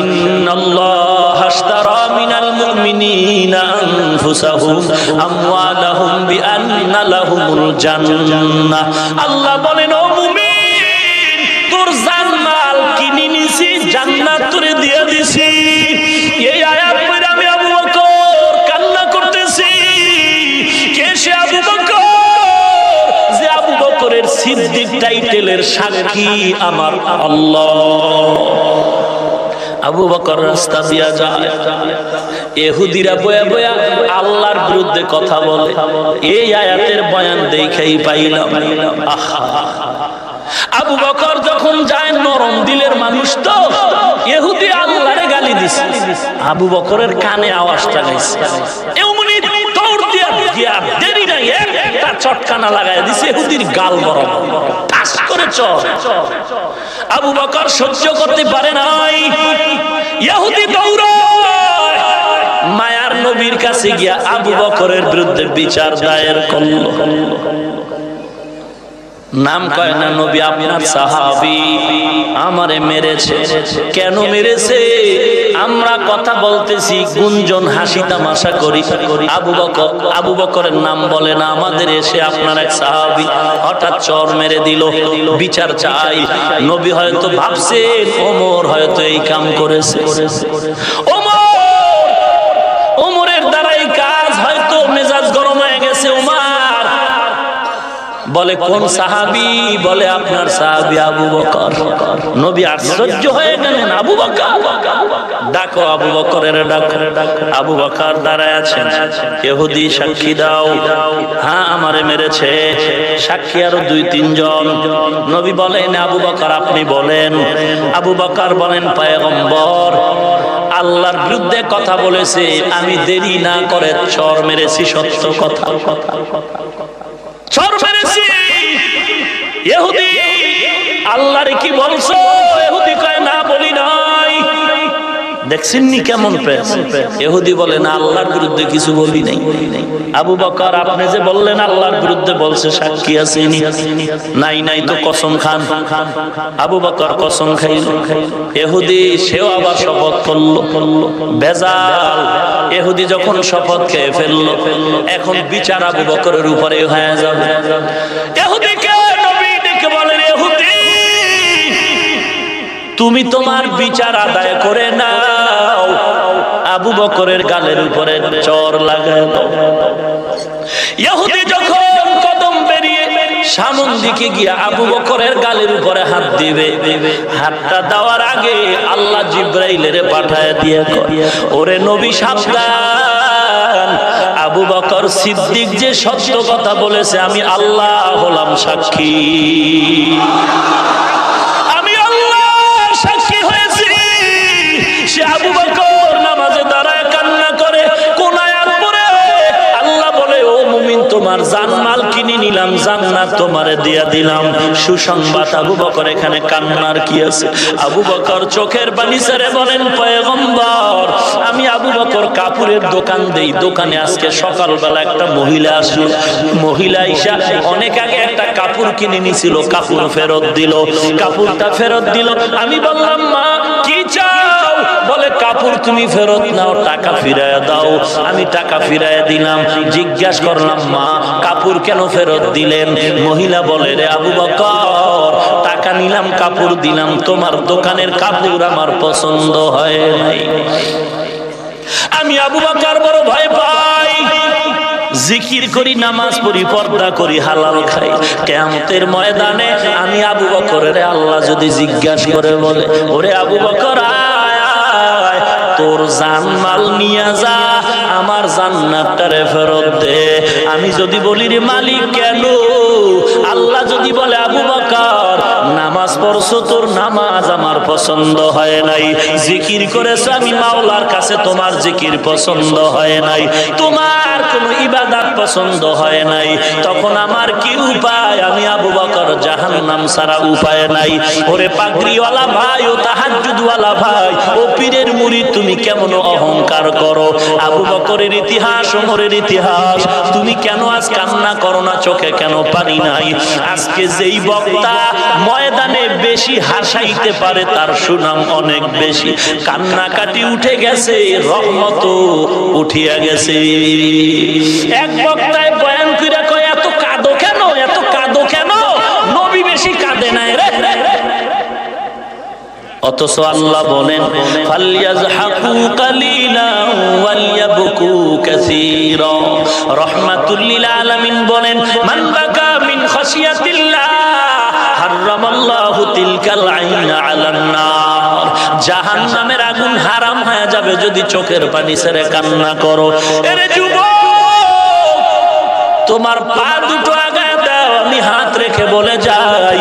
ইন্নাল্লাহা আশতারা মিনাল মুমিনিনা আনফুসাহুম আমওয়ালাহুম বিআন্না লাহুমুল জান্নাহ। আল্লাহ বলেন, ও মুমিন, তোর জান মাল কিনে নিছি, জান্নাত তোরে দিয়ে দিছি। এই আয়াত পড়ে আমি আবু বকর কান্না করতেছি। কে সে আবু বকর সিদ্দিক টাইটেলের সাক্ষী আমার আল্লাহ। আবু বকর রাস্তা দিয়া যায়, ইহুদিরা বয়া বয়া আল্লাহর বিরুদ্ধে কথা বলে। এই আয়াতের বয়ান দেখেই পাইলাম আহা। আবু বকর যখন যায়, নরম দিলের মানুষ তো, ইহুদি আল্লাহরে গালি দিছে, আবু বকরের কানে আওয়াজটা গেছে, এমনি দৌড় দিয়া গিয়া দেরি নাই একটা চটকানা লাগায় দিছে ইহুদির গাল বরাবর, ঠাস করে চড়। আবু বকর সহ্য করতে পারে নাই, ইহুদি দৌড়ায়, মায়ার নবীর কাছে গিয়া আবু বকরের বিরুদ্ধে বিচার দায়ের করল। নাম কয় না, নবী আপনার সাহাবী আমারে মেরেছে। কেন মেরেছে? আমরা কথা বলতেছি, গুঞ্জন হাসি তামাশা করি, আবু বকরের নাম বলে না, আমাদের এসে আপনার এক সাহাবী হঠাৎ চর মেরে দিল, বিচার চাই। নবী হয়তো ভাবছেন ওমর হয়তো এই কাম করেছে, ওমরের দ্বারা এই কাজ হয়তো মেজাজ গরম হয়ে গেছে। ওমর বলে কোন সাহাবী? বলে আপনার সাহাবী আবু বকর। নবী আশ্চর্য হয়ে গেলেন, আবু বকর? ডাকো আবু বকরের, ডাকো। আবু বকর দাঁড়ায় আছেন, ইহুদি সাক্ষী দাও, হ্যাঁ আমারে মেরেছে। সাক্ষী আরো 2-3 জন। নবী বলেন আবু বকর আপনি বলেন। আবু বকর বলেন পয়গম্বর আল্লাহর বিরুদ্ধে কথা বলেছে, আমি দেরি না করে চর মেরেছি, সত্য কথা। চর মেরেছি। ইহুদি আল্লাহরে কি বলছো? ইহুদি কয় না বলি নাই। দেখছেন নি কেমন পেশ? ইহুদি বলে না আল্লাহর বিরুদ্ধে কিছু বলি নাই। আবু বকর আপনি যে বললেন আল্লাহর বিরুদ্ধে বলছে, সাক্ষী আছে? নাই নাই তো কসম খান। আবু বকর কসম খাইল। ইহুদি সেও আবার শপথ করলো, বেজাল। ইহুদি যখন শপথ খেয়ে ফেললো, এখন বিচার আবু বকরের উপরে হয়ে যাবে। ইহুদিকে নবী ডেকে বলেন, ইহুদি তুমি তোমার বিচার আদায় করে নাও। আবু বকরের গালের উপরে চর লাগায় দাও। ইহুদি যখন কদম বেরিয়ে সামন দিকে গিয়া আবু বকরের গালের উপরে হাত দিবে, হাতটা দেওয়ার আগে আল্লাহ জিব্রাইলের পাঠায় দিয়ে ওরে নবী সাবধান, আবু বকর সিদ্দিক যে সত্য কথা বলেছে, আমি আল্লাহ হলাম সাক্ষী। আবু বকর নামাজে দাঁড়ায় কান্না করে, কোন আয়াত পড়ে আল্লাহ বলে ও মুমিন তোমার জানমাল কিনে নিলাম, জান্নাত তোমারে দিয়া দিলাম। সুসংবাদ আবু বকর এখানে কান্নার কি আছে? আবু বকর চোখের পানি ছেড়ে বলেন পয়গম্বর আমি আবু বকর কাপড়ের দোকান দেই, দোকানে আজকে সকালবেলা একটা মহিলা আসলো, মহিলা ঈশা অনেক আগে একটা কাপড় কিনে নিছিল, কাপড় ফেরত দিল, কাপড়টা ফেরত দিল। আমি বললাম মা কি চাও? বলে কাপড় তুমি ফেরত নাও, টাকা ফিরাইয়া দাও। আমি টাকা ফিরাইয়া দিলাম। জিজ্ঞাসা করলাম মা কাপড় কেন ফেরত দিলেন? মহিলা বলে রে আবু বকর টাকা নিলাম, কাপড় দিলাম, তোমার দোকানের কাপড় আমার পছন্দ হয় নাই। আমি আবু বকর বড় ভয় পাই, জিকির করি, নামাজ পড়ি, পর্দা করি, হালাল খাই। কিয়ামতের ময়দানে আমি আবু বকরের আল্লাহ যদি জিজ্ঞাসা করে বলে ওরে আবু বকর তোর জানমাল নিয়ে যা, আমার জান্নাতটারে ফেরত দে। আমি যদি বলি রে মালিক কেন? আল্লাহ যদি বলে আবু বকর নামাজ পড়ছো, তোর নামাজ আমার পছন্দ হয় নাই, জিকির করেছো আমি মাওলার কাছে, তোমার জিকির পছন্দ হয় নাই, তোমার কোন ইবাদত পছন্দ হয় নাই, তখন আমার কি উপায়? আমি আবু বকর জাহান্নাম ছাড়া উপায় নাই। ওরে পাগড়িওয়ালা ভাই, ও তাহাজ্জুদওয়ালা ভাই, ও পীরের মুরিদ, তুমি কেমন অহংকার করো? আবু বকরের ইতিহাস, ওমরের ইতিহাস, তুমি কেন আজ কান্না করো না? চোখে কেন পানি নাই? আজকে যেই বক্তা ময়দানে বেশি হাসাইতে পারে তার সুনাম অনেক বেশি। কান্নাকাটি উঠে গেছে, রহমত উঠিয়া গেছে। এক বক্তায় বয়ান কইরা কয় এত কাঁদো কেন, এত কাঁদো কেন? নবী বেশি কাঁদে নাই রে। অথচ আল্লাহ বলেন ফালইয়াজহাকু কালিলান ওয়ালইয়াবকু কাসীরা। রাহমাতুল লিল আলামিন বলেন মান বাকা মিন খাশিয়াতিল্লাহ তিলকাল আইনা আলান নার, জাহান্নামের আগুন হারাম হয়ে যাবে যদি চোখের পানি ছেড়ে কান্না করো। এরে যুবক, তোমার পা দুটো আগায় দাও, আমি হাত রেখে বলে যাই,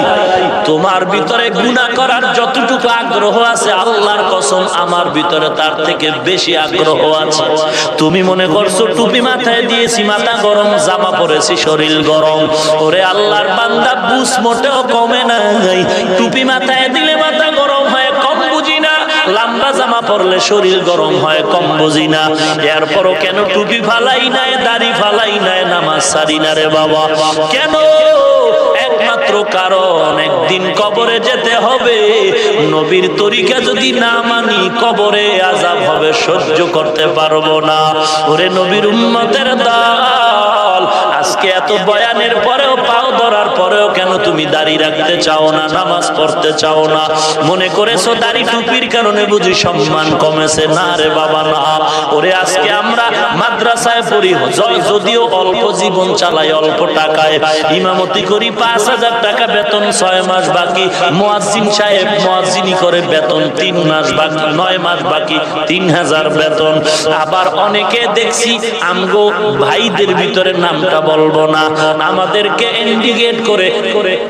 তোমার ভিতরে গুনাহ করার যতটুকু আগ্রহ আছে, আল্লাহর কসম আমার ভিতরে তার থেকে বেশি আগ্রহ আছে। তুমি মনে করছো টুপি মাথায় দিয়েছি, মাথা গরম, জামা পরেছি, শরীর গরম। ওরে আল্লাহর বান্দা, বুঝ মোটেও কমে নাই। টুপি মাথায় দিলে মাথা গরম হয়, কম বুঝি না। লম্বা জামা পরলে শরীর গরম হয়, কম বুঝি না। এরপরও কেন টুপি ফালাই নাই, দাড়ি ফালাই নাই, নামাজ সারি না রে বাবা? কেন? একমাত্র কারণ, একদিন কবরে যেতে হবে। নবীর তরিকা যদি না মানি, কবরে আযাব হবে, সহ্য করতে পারবো না। ওরে নবীর উম্মতের দল, আজকে এত বয়ানের পরেও, পাও ধরার পরেও কেন তুমি দাড়ি রাখতে চাও না, নামাজ পড়তে চাও না? মনে করেছো দাড়ি টুপির কারণে বুঝি সম্মান কমেছে? না রে বাবা, না। ওরে আজকে আমরা মাদ্রাসায় পড়ি, যদিও অল্প জীবন চালাই, অল্প টাকায় ইমামতি করি, 5,000 টাকা বেতন, 6 মাস বাকি। মুয়াজ্জিন সাহেব মুয়াজ্জিনি করে, বেতন 3 মাস বাকি, 9 মাস বাকি, 3000 বেতন। আবার অনেকে দেখছি আমগো ভাইদের ভিতরে, নামটা বলবো না, আমাদেরকে ইন্ডিকেট করে,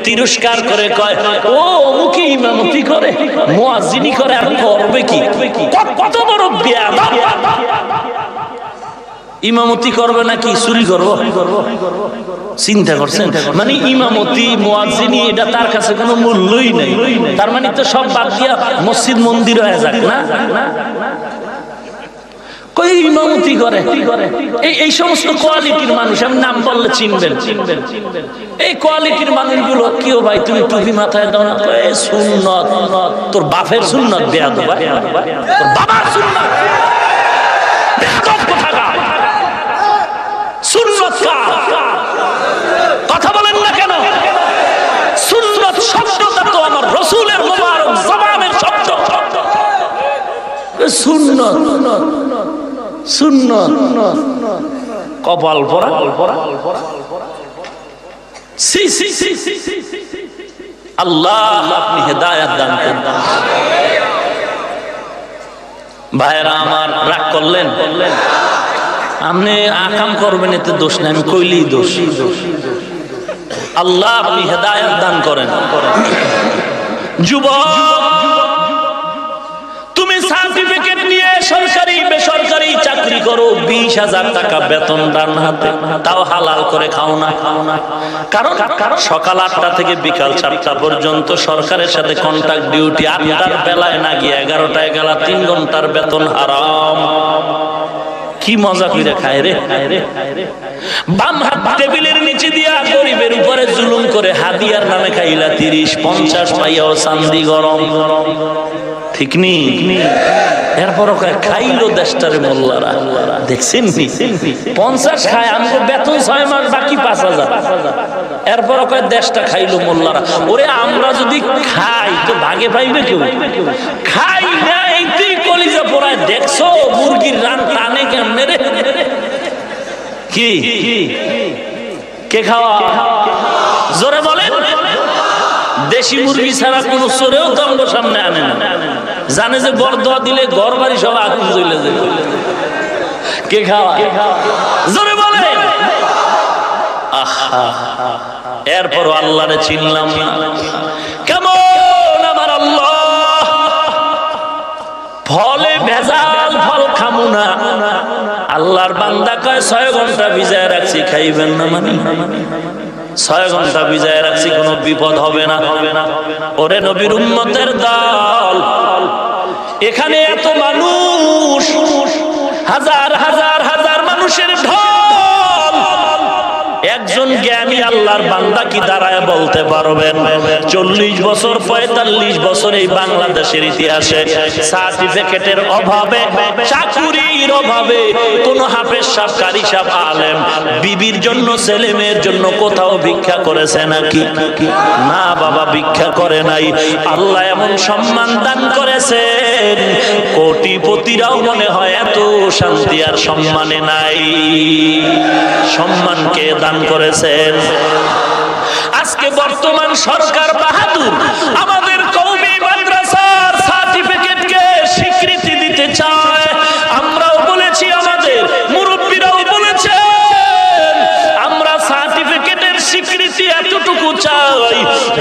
তিরস্কার করে, কয় ও অমুকে ইমামতি করে, মুয়াজ্জিনি করে, আর করবে কি? কত বড় বেয়াদব! ইমামতি করবে নাকি চুরি করবো? চিন্তা করছেন? মানে ইমামতি, মুয়াজ্জিনি, এটা তার কাছে কোনো মূল্যই নেই। তার মানে তো সব বাদ দিয়া মসজিদ মন্দির হয়ে যাক না? কই ইমামতি করে? এই সমস্ত কোয়ালিটির মানুষ, আমি নাম বললে চিনবেন। এই কোয়ালিটির মানুষগুলো, কিও ভাই তুমি টুপি মাথায় দাও না? সুন্নত। তোর বাপের সুন্নত বেয়াদব, তোর বাবার সুন্নত বেয়াদব কোথাকার। সুন্নত কথা বলেন না কেন? সুন্নত শব্দটা তো আমার রাসূলের মুবারক জবানের শব্দ। সুন্নত, সুন্নত, কপাল পরা। আল্লাহ আপনি হেদায়েত দান করেন। ভাইরা আমার, রাগ করলেন? আপনি আকাম করবেন, এতে দোষ নাই, আমি কইলেই দোষ। আল্লাহ আপনি হেদায়েত দান করেন। যুবক, তুমি সার্টিফিকেট নিয়ে সরকারি বেসরকারি চাকরি করো, 20,000 টাকা বেতন ডান হাতে, তাও হালাল করে খাও না। কারণ সকাল 8টা থেকে বিকাল 4টা পর্যন্ত সরকারের সাথে কন্ট্রাক্ট ডিউটি, 8টার বেলায় না গিয়ে 11টায় গেলা, 3 ঘন্টার বেতন হারাম। কি মজা করে খায় রে! বাম হাত টেবিলের নিচে দিয়া গরিবের উপরে জুলুম করে, হাদিয়ার নামে খাইলা 30-50 পাইয়াও চান্দি গরম, ঠিক নি? এরপর খাইলো দেশটারে মোল্লারা, দেখছেন? 50 খায়, আমাকে বেতন 6 মাস বাকি 5,000। এরপর দেশটা খাইলো মোল্লারা। ওরে আমরা যদি খাই তো ভাগে পাইবে কেউ? খাই না, এইতেই কলিজা পোড়ায়। দেখছো মুরগির রান টানে কেমনে রে? কি কে খাওয়া? জোরে বলেন। দেশি মুরগি ছাড়া কোন চোরেও তো আমাদের সামনে আনে না, জানে যে বরদোয়া দিলে ঘর বাড়ি সব আগুন জ্বলে যাবে। কে খাওয়া? জোরে বলেন। আহা, এরপর আল্লাহরে চিনলাম না। কেমন আমার আল্লাহ! ফলে ভেজাল, ফল খামু না। আল্লাহর বান্দা কয় 6 ঘন্টা ভিজায় রাখছি, খাইবেন না? মানে 6 ঘন্টা ভিজায় রাখছি, কোনো বিপদ হবে না। ওরে নবীর উম্মতের দল, এখানে এত মানুষ, হাজার হাজার হাজার মানুষের ঢল, একজন জ্ঞানী আল্লাহর বান্দা কি দাঁড়ায় বলতে পারবেন 40 বছর 45 বছর এই বাংলাদেশের ইতিহাসে সার্টিফিকেটের অভাবে, চাকুরির অভাবে কোন হাফেজ সাহেব, কারি সাহেব, আলেম বিবির জন্য, ছেলে মেয়ের জন্য কোথাও ভিক্ষা করেছে নাকি? না বাবা, ভিক্ষা করে নাই। আল্লাহ এমন সম্মান দান করেছেন, কোটিপতিরাও মনে হয় এত শান্তি আর সম্মানে নাই। সম্মানকে দান করেছেন। আজকে বর্তমান সরকার বাহাদুর, আমাদের এতটুকু চাই,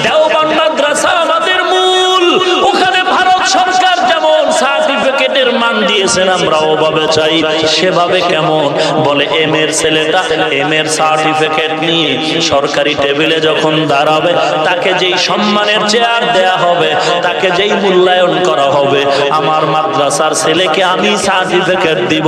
দেওবন্দ মাদ্রাসা আমাদের মূল, ওখানে ভারত সরকার যেমন সার্টিফিকেটের মান দিয়েছেন আমরা ওভাবে চাই। সেভাবে কেমন? বলে এম এর ছেলেটা এম এর সার্টিফিকেট নিয়ে সরকারি টেবিলে যখন দাঁড়াবে, তাকে যেই সম্মানের চেয়ার দেয়া হবে, তাকে যেই মূল্যায়ন করা হবে, আমার মাদ্রাসার ছেলেকে আমি সার্টিফিকেট দিব।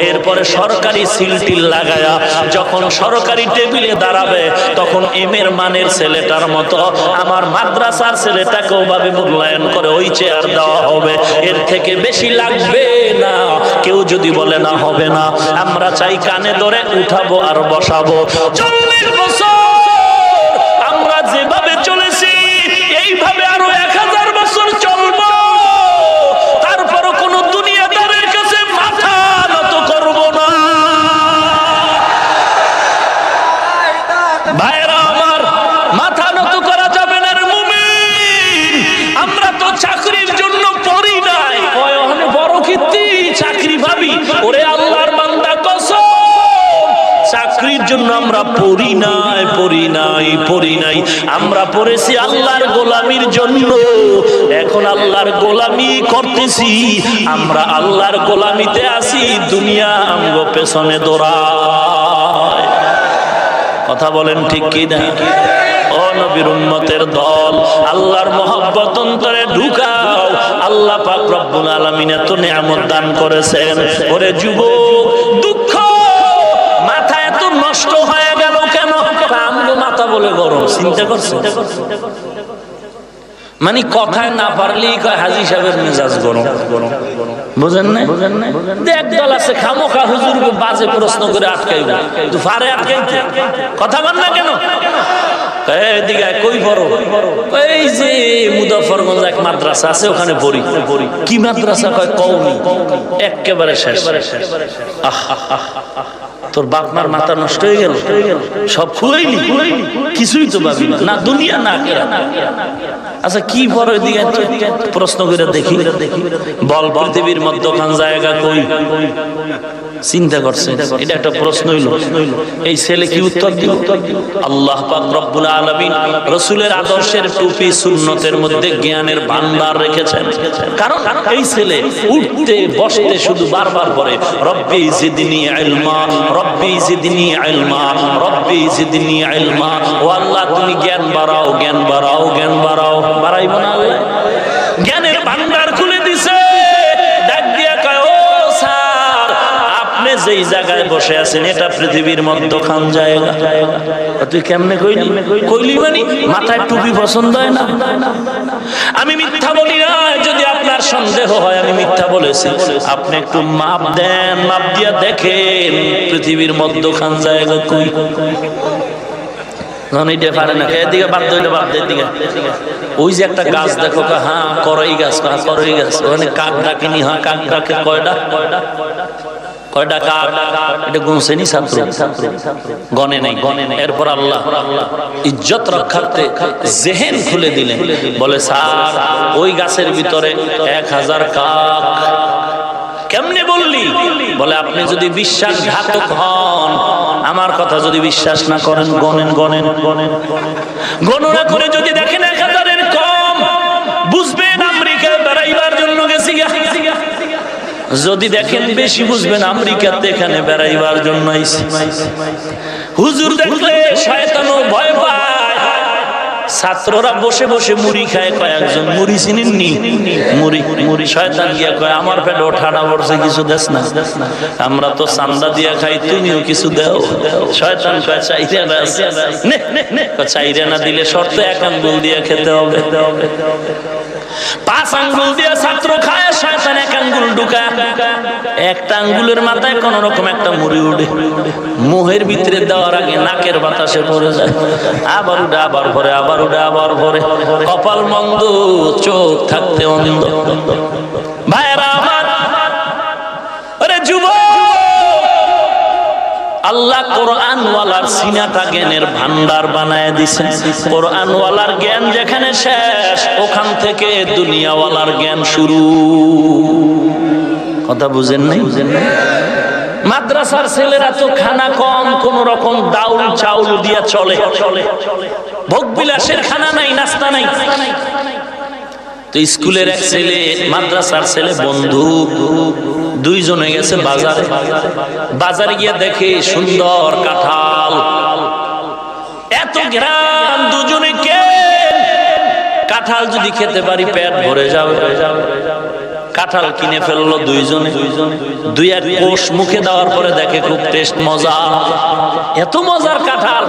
এরপরে সরকারি সিলটিল লাগায়া যখন সরকারি টেবিলে দাঁড়াবে, তখন এম এর মানের ছেলেটার মতো আমার মাদ্রাসার ছেলেটাকে ওভাবে মূল্যায়ন করে ওই চেয়ার দেওয়া হবে। এর থেকে বেশি লাগবে না। কেউ যদি বলে না হবে না, আমরা চাই কানে ধরে উঠাবো আর বসাবো। 40 বছর আমরা যেভাবে চলেছি, এইভাবে আরো 1000 বছর চলবো। তারপরও কোন দুনিয়াদারের কাছে মাথা নত করব না। ভাইরা আমার, মাথা নত করা যাবে না রে মুমিন। আমরা তো চাকরির জন্য পড়ি নাই, বড় কীর্তি চাকরি ভাবি। ওরে আল্লাহর বান্দা কসম, চাকরির জন্য আমরা পড়ি নাই। আমরা পড়েছি আল্লাহর গোলামির জন্য। এখন আল্লাহর গোলামি করতেছি, আমরা আল্লাহর গোলামিতে আছি, দুনিয়া আমগো পেছনে দৌড়ায়। কথা বলেন ঠিক কি না? ও নবীর উম্মতের দল, আল্লাহর মহব্বত অন্তরে ঢুকাও। আল্লাহ পাক রব্বুল আলামিন এত নিয়ামত দান করেছেন। ওরে যুবক, দুঃখ মাথা এত নষ্ট হয়ে গেল কেন? আমগো মাথা বলে গরম। চিন্তা করছে? মানে কথায় না পারলেই কয় হাজী সাহেবের মেজাজ গরম। বুঝেন না? একদল আছে খামোখা হুজুরকে বাজে প্রশ্ন করে আটকাইব, ফারে আটকাইতে কথা বল না কেন? এদিকে কই পড়ো? এই যে মুজাফফরগঞ্জ এক মাদ্রাসা আছে, ওখানে পড়ি। কি মাদ্রাসা? কয় কওমি। একেবারে শেষ। তোর বাপ মার মাথা নষ্ট হয়ে গেল, সব খুঁড়াইলি, কিছুই তো পাবি না, দুনিয়া না আখিরাত। আচ্ছা কি পড়ো? এদিকে প্রশ্ন করে দেখি, বল পৃথিবীর মধ্যখান জায়গা কই? চিন্তা করছে, এটা একটা প্রশ্ন হইল। এই ছেলে কি উত্তর দিল? আল্লাহ পাক রব্বুল আলামিন রাসূলের আদর্শের টুপি সুন্নতের মধ্যে জ্ঞানের ভান্ডার রেখেছেন। কারণ এই ছেলে উঠতে বসতে শুধু বারবার পড়ে রব্বি জিদনি ইলমা, রব্বি জিদনি ইলমা, রব্বি জিদনি ইলমা। ও আল্লাহ তুমি জ্ঞান বাড়াও, জ্ঞান বাড়াও, জ্ঞান বাড়াও। বাড়াইব না আল্লাহ? জ্ঞানের ভান্ডার খুলে দিছে। ডাক দিয়া কয়, ও স্যার, আপনি যেই জায়গায় বসে আছেন এটা পৃথিবীর মধ্যখান জায়গা। তুই কেমনে কইলি? কইলি মানে মাথায় টুপি পছন্দ হয় না? আমি মিথ্যা বলি না। যদি আপনার সন্দেহ হয় আমি মিথ্যা বলেছি, আপনি একটু মাপ দেন, মাপ দিয়া দেখেন পৃথিবীর মধ্যখান জায়গা কই। ওই যে একটা গাছ দেখো, হ্যাঁ করই গাছ, করই গাছ। ওখানে কাক ডাকেনি, হ্যাঁ কাক ডাকে। কয়টা কাক? এটা গুনছেনি ছাত্র? গনে নাই। এরপর আল্লাহ ইজ্জত রক্ষার্থে জেহেন খুলে দিলেন। বলে স্যার, ওই গাছের ভিতরে 1000 কাক। কেমনে বললি? বলে আপনি যদি বিশ্বাসঘাতক হন, আমার কথা যদি বিশ্বাস না করেন, গণনা করে যদি দেখেন 1000-এর কম, বুঝবেন আমেরিকায় বেড়াইবার জন্য গেছি। যদি দেখেন বেশি, বুঝবেন আমেরিকাতে এখানে বেড়াইবার জন্য আইছি। হুজুর দেখলে শয়তানও ভয় পায়। ছাত্ররা বসে বসে মুড়ি খায়। কয়েকজন মুড়ি চিনেননি? মুড়ি। শয়তান গিয়া কয়, আমার পেটে ঠাডা পড়ছে, কিছু দেস না? আমরা তো চান্দা দিয়া খাই, তুমিও কিছু দেও। শয়তান কয়, চাইরে না দিলে শর্ত 1 আঙ্গুল দিয়ে খেতে হবে। 5 আঙ্গুল দিয়ে ছাত্র খায়, শয়তান 1 আঙ্গুল ঢুকায়। একটা আঙ্গুলের মাথায় কোন রকম একটা মুড়ি উঠে, মুহের ভিতরে দেওয়ার আগে নাকের বাতাসে পড়ে যায়। আবার উঠে, আবার ভরে, আবার উঠে, আবার ভরে। কপাল মন্দ, চোখ থাকতে অন্ধ। ভাইরা আমার, আরে যুবক, আল্লাহ কোরআনওয়ালার সিনাটা জ্ঞানের ভান্ডার বানায় দিছেন। কোরআনওয়ালার জ্ঞান যেখানে শেষ, ওখান থেকে দুনিয়াওয়ালার জ্ঞান শুরু। কথা বুঝেন নাই? মাদ্রাসার ছেলেরা তো খানা কম, কোন রকম ডাউল চাউল দিয়া চলে, ভোগ বিলাসের খানা নাই, নাস্তা নাই। তো স্কুলের এক ছেলে, মাদ্রাসার ছেলে বন্ধু, দুইজনে গেছে বাজারে। বাজারে গিয়ে দেখে সুন্দর কাঁঠাল, এত গ্রাম, দুজনে কে কাঁঠাল যদি খেতে পারি পেট ভরে যাবে। কাঁঠাল কিনে ফেললো দুইজনে, দুই এক কোষ মুখে দেওয়ার পরে দেখে খুব টেস্ট, মজা, এত মজার কাঁঠাল।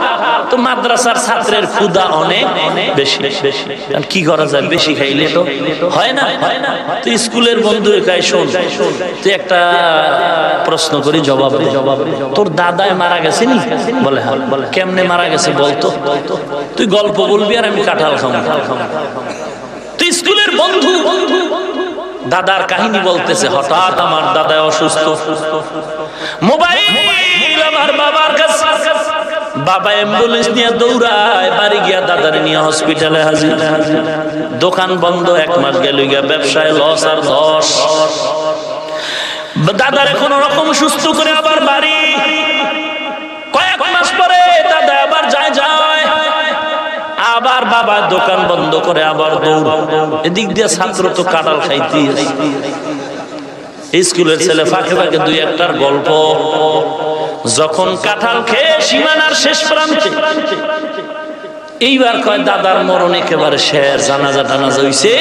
তো মাদ্রাসার ছাত্রের ক্ষুধা অনেক বেশি, কি করা যায়, বেশি খাইলে তো হয় না। তো স্কুলের বন্ধু খায়, শোন তুই একটা প্রশ্ন করি, জবাব দে, তোর দাদায় মারা গেছে নি? বলে হ্যাঁ। বলে কেমনে মারা গেছে বলতো? তুই গল্প বলবি আর আমি কাঁঠাল খাবো। তুই স্কুলের বন্ধু দাদার কাহিনী বলতেছে, হঠাৎ আমার দাদা অসুস্থ, মোবাইল আমার বাবার কাছে, বাবা অ্যাম্বুলেন্স নিয়ে দৌড়ায়, বাড়ি গিয়া দাদারে নিয়ে হসপিটালে হাজির। দোকান বন্ধ, 1 মাস গেল গিয়া, ব্যবসায় লস আর লস। দাদারে কোন রকম সুস্থ করে আবার বাড়ি। কয়েক মাস পরে দাদা আবার যায়, আবার বাবা দোকান বন্ধ করে আবার দৌড়। এদিক দিয়ে ছাত্র তো কাঁঠাল খাইতে। স্কুলের ছেলে ফাঁকে ফাঁকে দুই একটার গল্প। যখন কাঁঠাল খেয়ে সীমানার শেষ প্রান্তে, এইবার কয় দাদার মরণ একেবারে শেষ, জানাজা টানাজা হইছে,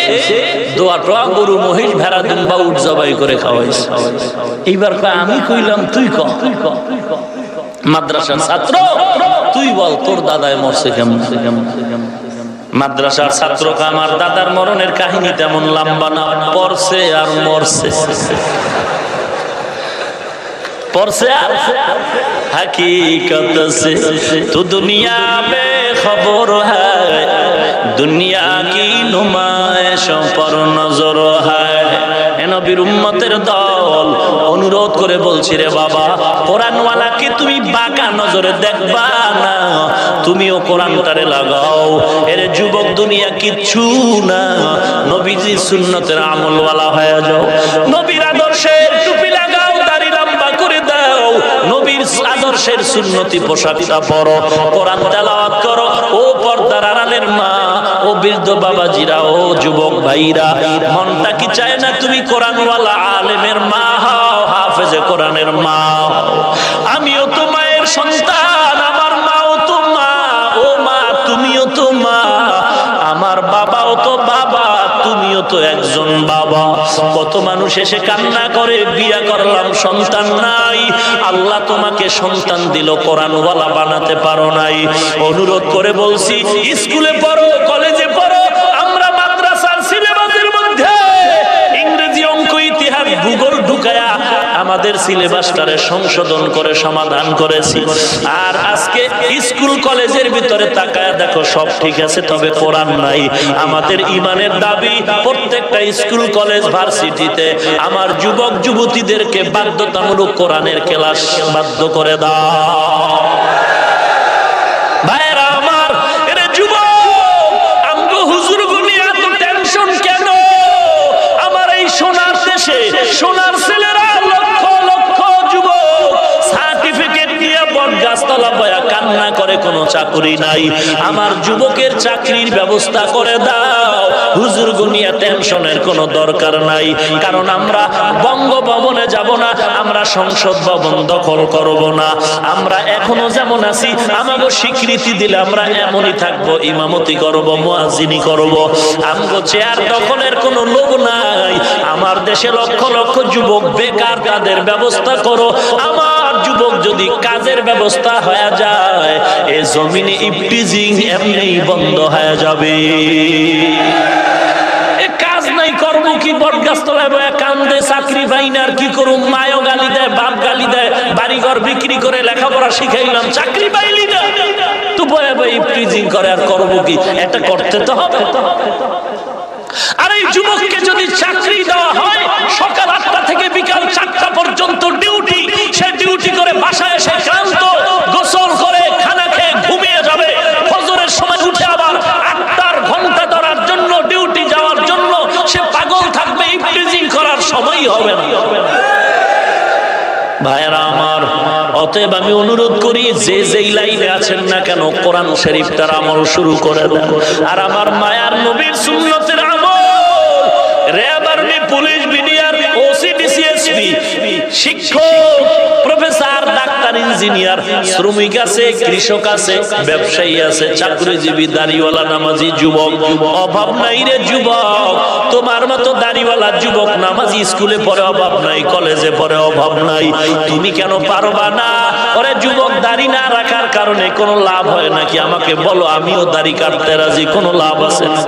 দোয়া টোয়া, গরু মহিষ ভেড়া দুম্বা উঠ জবাই করে খাওয়াইছে। এইবার কয় আমি কইলাম তুই ক। মাদ্রাসার ছাত্র, তুই বল তোর দাদায় মরছে কেমন? মাদ্রাসার ছাত্র, আমার দাদার মরণের কাহিনী তেমন লম্বা না, পড়ছে আর মরছে, পড়ছে আর हकीकत से तो दुनिया में खबर है, दुनिया की नुमाइशों पर नजर है। নবীর উম্মতের দল অনুরোধ করে বলছি, রে বাবা, কোরআনওয়ালাকে তুমি বাঁকা নজরে দেখবা না, তুমিও কোরআনটারে লাগাও। এর যুবক দুনিয়া কিচ্ছু না, নবীজির সুন্নতের আমলওয়ালা হয়ে যাও, নবীর আদর্শের টুপি লাগাও, দাড়ি লম্বা করে দাও, নবীর আদর্শের সুন্নতি পোশাকটা পরো, কোরআন তেলাওয়াত করো। ও পর্দার আড়ালের মা, ও বৃদ্ধ বাবাজিরা, ও যুবক ভাইরা, মনটা কি চায় না তুমি কোরআনওয়ালা আলেমের মা হও, হাফেজে কোরআনের মা হও? আমিও তো মায়ের সন্তান, আমার মাও তো মা, ও মা তুমিও তো মা, আমার বাবাও তো বাবা, তুমিও তো একজন বাবা। কত মানুষ এসে কান্না করে, বিয়া করলাম সন্তান নাই, আল্লাহ তোমাকে সন্তান দিল, কোরআনওয়ালা বানাতে পারো নাই। অনুরোধ করে বলছি, স্কুলে পড়ো, কলেজে পড়ো, আমরা মাদ্রাসার সিলেবাসের মধ্যে ইংরেজি, অঙ্ক, ইতিহাস, ভূগোল ঢুকায়া আমাদের সিলেবাসটারে সংশোধন করে সমাধান করেছি। আর আজকে স্কুল কলেজের ভিতরে তাকায় দেখো সব ঠিক আছে, তবে কোরআন নাই। আমাদের ইমানের দাবি, প্রত্যেকটা স্কুল কলেজ ভার্সিটিতে আমার যুবক যুবতীদেরকে বাধ্যতামূলক কোরআনের ক্লাস বাধ্য করে দাও। ভাইরা আমার, এরে যুবক, আমগো হুজুর গুনি এত টেনশন কেন? আমার এই সোনার দেশে সোনার ছেলেরা লক্ষ লক্ষ যুবক সার্টিফিকেট নিয়ে বটগাছতলা বয়া কান্না করে, কোনো চাকরি নাই। আমার যুবকের চাকরির ব্যবস্থা করে দাও। হুজুর গুনিয়া টেনশনের কোনো দরকার নাই, কারণ আমরা বঙ্গভবনে যাব না, আমরা সংসদ ভবন দখল করব না, আমরা এখনো যেমন আছি, আমাগো স্বীকৃতি দিলে আমরা এমনই থাকবো, ইমামতি করব, মুয়াজ্জিনি করব, আমগো চেয়ার দখলের কোনো লোভ নাই। আমার দেশে লক্ষ লক্ষ যুবক বেকার, তাদের ব্যবস্থা করো। আমার যুবক যদি কাজের ব্যবস্থা হয়ে যায়, এ জমিনে ইফটিজিং এমনি বন্ধ হয়ে যাবে। কাজ নাই, করবো কি? বটগাছতলায় বয়া কান্দে, চাকরি পাই না, আর কি করুম? মায়ও গালি দেয়, বাপ গালি দেয়, বাড়িঘর বিক্রি করে লেখাপড়া শিখাইলাম, চাকরি পাইলি না, তো বয়া বয়া ইফটিজিং করে, আর করবো কি? এটা করতে তো হবে। আর এই যুবককে যদি চাকরি দেওয়া হয়, সকাল 8টা থেকে বিকাল 4টা পর্যন্ত ডিউটি, সে ডিউটি করে বাসায় এসে ক্লান্ত, গোসল করে খানা খেয়ে ঘুমিয়ে যাবে, ফজরের সময় উঠে আবার 8টার ঘন্টা ধরার জন্য ডিউটি যাওয়ার জন্য সে পাগল থাকবে, ইফটিজিং করার সময়ই হবে না। ভাইরা আমার, অতএব আমি অনুরোধ করি যে যেই লাইনে আছেন না কেন কোরআন শরীফটার আমল শুরু করে দেন। আর আমার মায়ার নবীর সুন্নতের আমল, RAB, army, police, BDR, OC, DC SP, শিক্ষক, প্রফেসর, ডাক্তার, ইঞ্জিনিয়ার, শ্রমিক আছে, কৃষক আছে, ব্যবসায়ী আছে, চাকরিজীবী, দাড়িওয়ালা, নামাজি যুবক, অভাব নাই রে যুবক। তোমার মতো দাড়িওয়ালা যুবক নামাজি স্কুলে পড়ে অভাব নাই, কলেজে পড়ে অভাব নাই, তুমি কেন পারবা না? ওরে যুবক, দাড়ি না রাখার কারণে কোনো লাভ হয় নাকি? আমাকে বলো, আমিও দাড়ি কাটতে রাজি, কোনো লাভ আছে না?